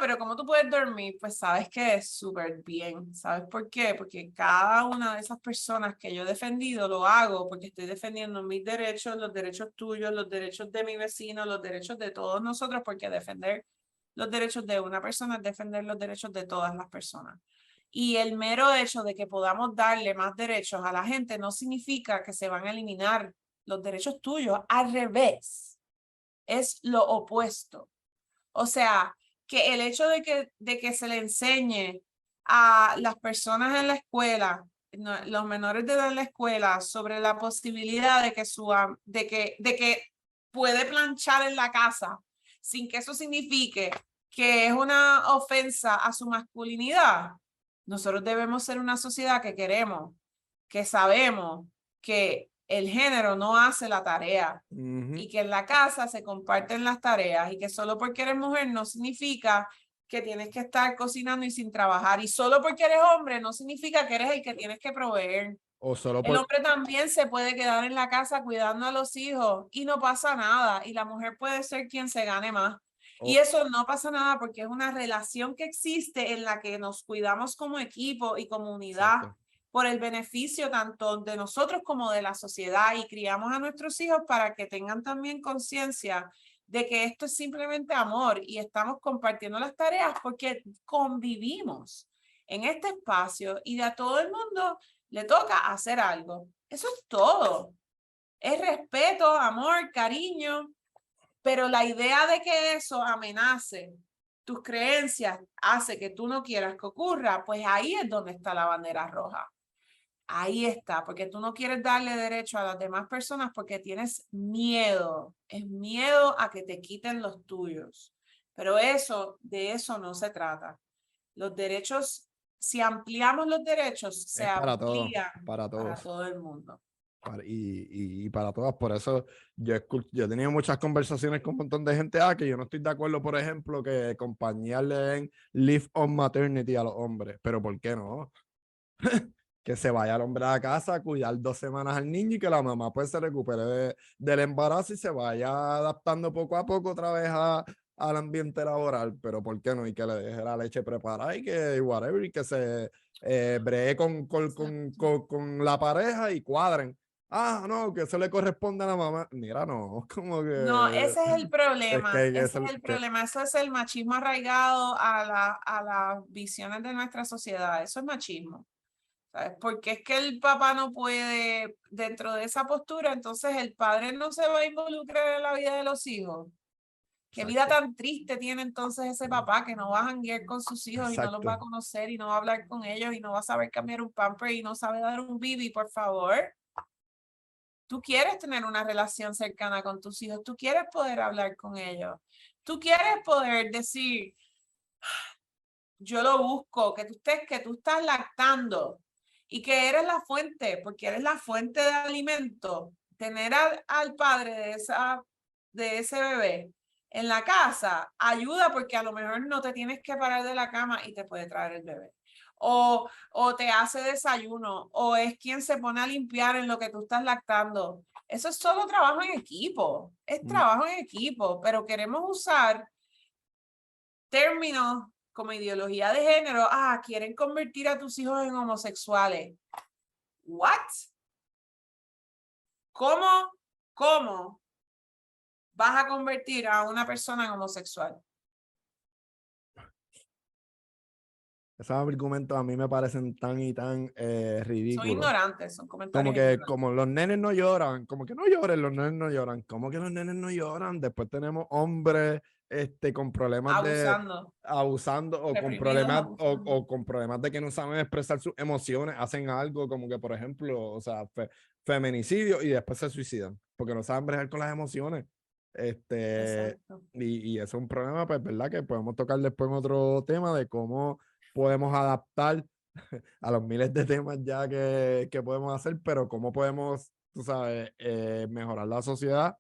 Pero ¿cómo tú puedes dormir? Pues sabes que es súper bien. ¿Sabes por qué? Porque cada una de esas personas que yo he defendido lo hago porque estoy defendiendo mis derechos, los derechos tuyos, los derechos de mi vecino, los derechos de todos nosotros, porque defender los derechos de una persona es defender los derechos de todas las personas. Y el mero hecho de que podamos darle más derechos a la gente no significa que se van a eliminar los derechos tuyos. Al revés, es lo opuesto. O sea, que el hecho de que se le enseñe a las personas en la escuela, los menores de edad en la escuela, sobre la posibilidad de que, de que puede planchar en la casa sin que eso signifique que es una ofensa a su masculinidad. Nosotros debemos ser una sociedad que queremos, que sabemos que el género no hace la tarea y que en la casa se comparten las tareas y que solo porque eres mujer no significa que tienes que estar cocinando y sin trabajar, y solo porque eres hombre no significa que eres el que tienes que proveer. O solo El hombre también se puede quedar en la casa cuidando a los hijos y no pasa nada, y la mujer puede ser quien se gane más. Y eso no pasa nada porque es una relación que existe en la que nos cuidamos como equipo y comunidad. Exacto. Por el beneficio tanto de nosotros como de la sociedad, y criamos a nuestros hijos para que tengan también conciencia de que esto es simplemente amor y estamos compartiendo las tareas porque convivimos en este espacio y de a todo el mundo le toca hacer algo. Eso es todo. Es respeto, amor, cariño, pero la idea de que eso amenace tus creencias, hace que tú no quieras que ocurra, pues ahí es donde está la bandera roja. Ahí está, porque tú no quieres darle derecho a las demás personas porque tienes miedo. Es miedo a que te quiten los tuyos. Pero eso, de eso no se trata. Los derechos, si ampliamos los derechos, se Es para todos, amplían para para todos. todo el mundo. Y para todas, por eso yo he tenido muchas conversaciones con un montón de gente, que yo no estoy de acuerdo, por ejemplo, que compañías le den leave on maternity a los hombres, pero ¿por qué no? Que se vaya el hombre a casa a cuidar 2 semanas al niño y que la mamá pues se recupere del embarazo y se vaya adaptando poco a poco otra vez al ambiente laboral, pero ¿por qué no? Y que le deje la leche preparada y que whatever, y que se bregue con la pareja y cuadren. No, que eso le corresponde a la mamá. Mira, no, como No, que ese es el es que problema. hay que Ese es el problema. Eso es el machismo arraigado a las visiones de nuestra sociedad. Eso es machismo. ¿Sabes? Porque es que el papá no puede, dentro de esa postura, entonces el padre no se va a involucrar en la vida de los hijos. Qué vida exacto, tan triste tiene entonces ese papá, que no va a janguear con sus hijos y no los va a exacto. conocer y no va a hablar con ellos y no va a saber cambiar un pamper y no sabe dar un bibi, por favor. Tú quieres tener una relación cercana con tus hijos, tú quieres poder hablar con ellos, tú quieres poder decir, yo lo busco, que tú estás lactando y que eres la fuente, porque eres la fuente de alimento. Tener al padre de ese bebé en la casa ayuda, porque a lo mejor no te tienes que parar de la cama y te puede traer el bebé. O te hace desayuno, o es quien se pone a limpiar en lo que tú estás lactando. Eso es solo trabajo en equipo, es trabajo en equipo, pero queremos usar términos como ideología de género. Quieren convertir a tus hijos en homosexuales. ¿What? ¿Cómo vas a convertir a una persona en homosexual? Esos argumentos a mí me parecen tan y tan Son ridículos. ignorantes, son Como comentarios que, ignorantes. como los nenes no lloran, como que no lloren, los nenes no lloran. ¿Cómo que los nenes no lloran? Después tenemos hombres con problemas de Abusando, abusando o con reprimidos, problemas abusando. o con problemas de que no saben expresar sus emociones, hacen algo como que, por ejemplo, o sea, feminicidio y después se suicidan porque no saben bregar con las emociones. Exacto. Y eso es un problema, pues, ¿verdad? Que podemos tocar después en otro tema de cómo podemos adaptar a los miles de temas ya que podemos hacer, pero cómo podemos, tú sabes, mejorar la sociedad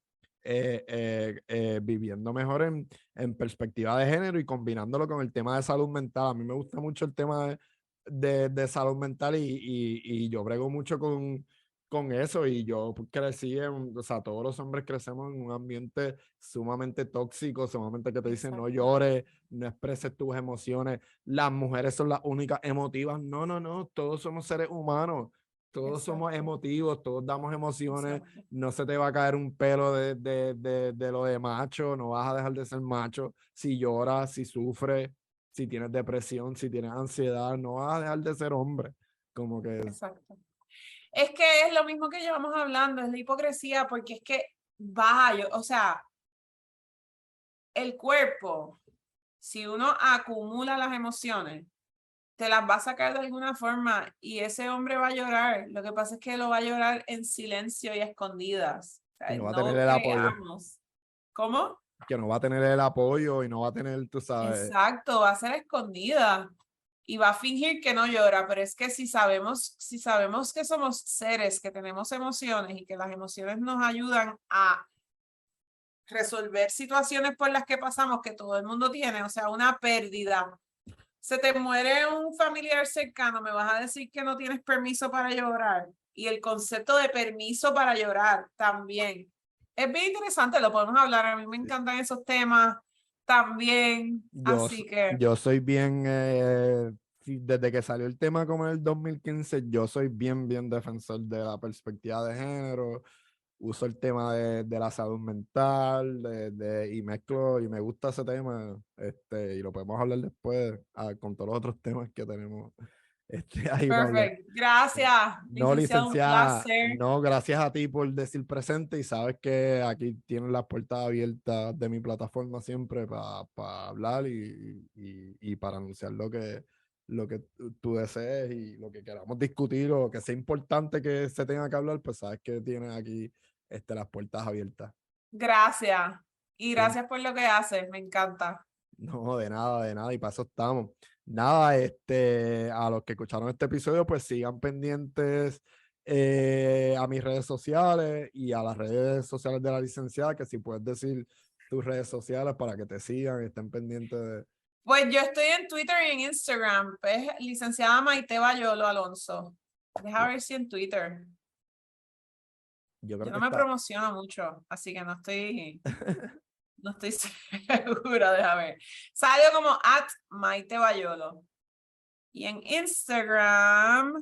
viviendo mejor en perspectiva de género y combinándolo con el tema de salud mental. A mí me gusta mucho el tema de salud mental y yo brego mucho con eso y yo crecí o sea, todos los hombres crecemos en un ambiente sumamente tóxico, sumamente que te dicen no Exacto. llores, no expreses tus emociones, las mujeres son las únicas emotivas, no, todos somos seres humanos, todos somos Exacto. emotivos, todos damos emociones, Exacto. no se te va a caer un pelo de lo de macho, no vas a dejar de ser macho, si lloras, si sufres, si tienes depresión, si tienes ansiedad, no vas a dejar de ser hombre, como que Exacto. Es que es lo mismo que llevamos hablando, es la hipocresía, porque es que o sea, el cuerpo, si uno acumula las emociones, te las va a sacar de alguna forma y ese hombre va a llorar. Lo que pasa es que lo va a llorar en silencio y a escondidas. O y sea, no va a tener no el apoyo. creamos. ¿Cómo? Que no va a tener el apoyo y no va a tener, tú sabes, Exacto, va a ser escondida y va a fingir que no llora, pero es que si sabemos que somos seres que tenemos emociones y que las emociones nos ayudan a resolver situaciones por las que pasamos que todo el mundo tiene, o sea, una pérdida. Se te muere un familiar cercano, me vas a decir que no tienes permiso para llorar. Y el concepto de permiso para llorar también. Es bien interesante, lo podemos hablar. A mí me encantan esos temas también. Así que, yo soy bien, desde que salió el tema como en el 2015, yo soy bien defensor de la perspectiva de género, uso el tema de la salud mental, y mezclo, y me gusta ese tema, y lo podemos hablar después, con todos los otros temas que tenemos, ahí para hablar. perfecto. Gracias, No, licenciado, un licenciada, placer. no, gracias a ti por decir presente y sabes que aquí tienes las puertas abiertas de mi plataforma siempre para hablar y para anunciar lo que tú desees y lo que queramos discutir o que sea importante que se tenga que hablar, pues sabes que tienes aquí las puertas abiertas. Gracias. Y Siempre. gracias por lo que haces, me encanta. No, de nada, y para eso estamos. Nada, a los que escucharon este episodio, pues sigan pendientes a mis redes sociales y a las redes sociales de la licenciada, que si puedes decir tus redes sociales para que te sigan, estén pendientes de... Pues yo estoy en Twitter y en Instagram, pues licenciada Maite Bayolo Alonso. Deja ver si en Twitter. Yo Yo creo que no me está... promociono mucho, así que no estoy segura, déjame ver. Salió como @Maite Bayolo. Y en Instagram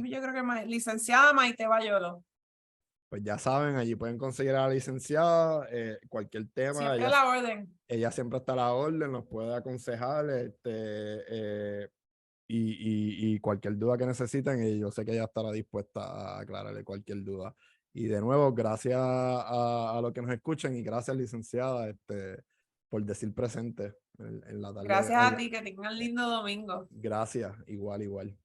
yo creo que licenciada Maite Bayolo. Pues ya saben, allí pueden conseguir a la licenciada, cualquier tema, Siempre a la orden. ella siempre está a la orden, nos puede aconsejar, y cualquier duda que necesiten, y yo sé que ella estará dispuesta a aclararle cualquier duda. Y de nuevo, gracias a los que nos escuchen y gracias, licenciada, por decir presente en la tarde. Gracias a ti, que tengan lindo domingo. Gracias, igual.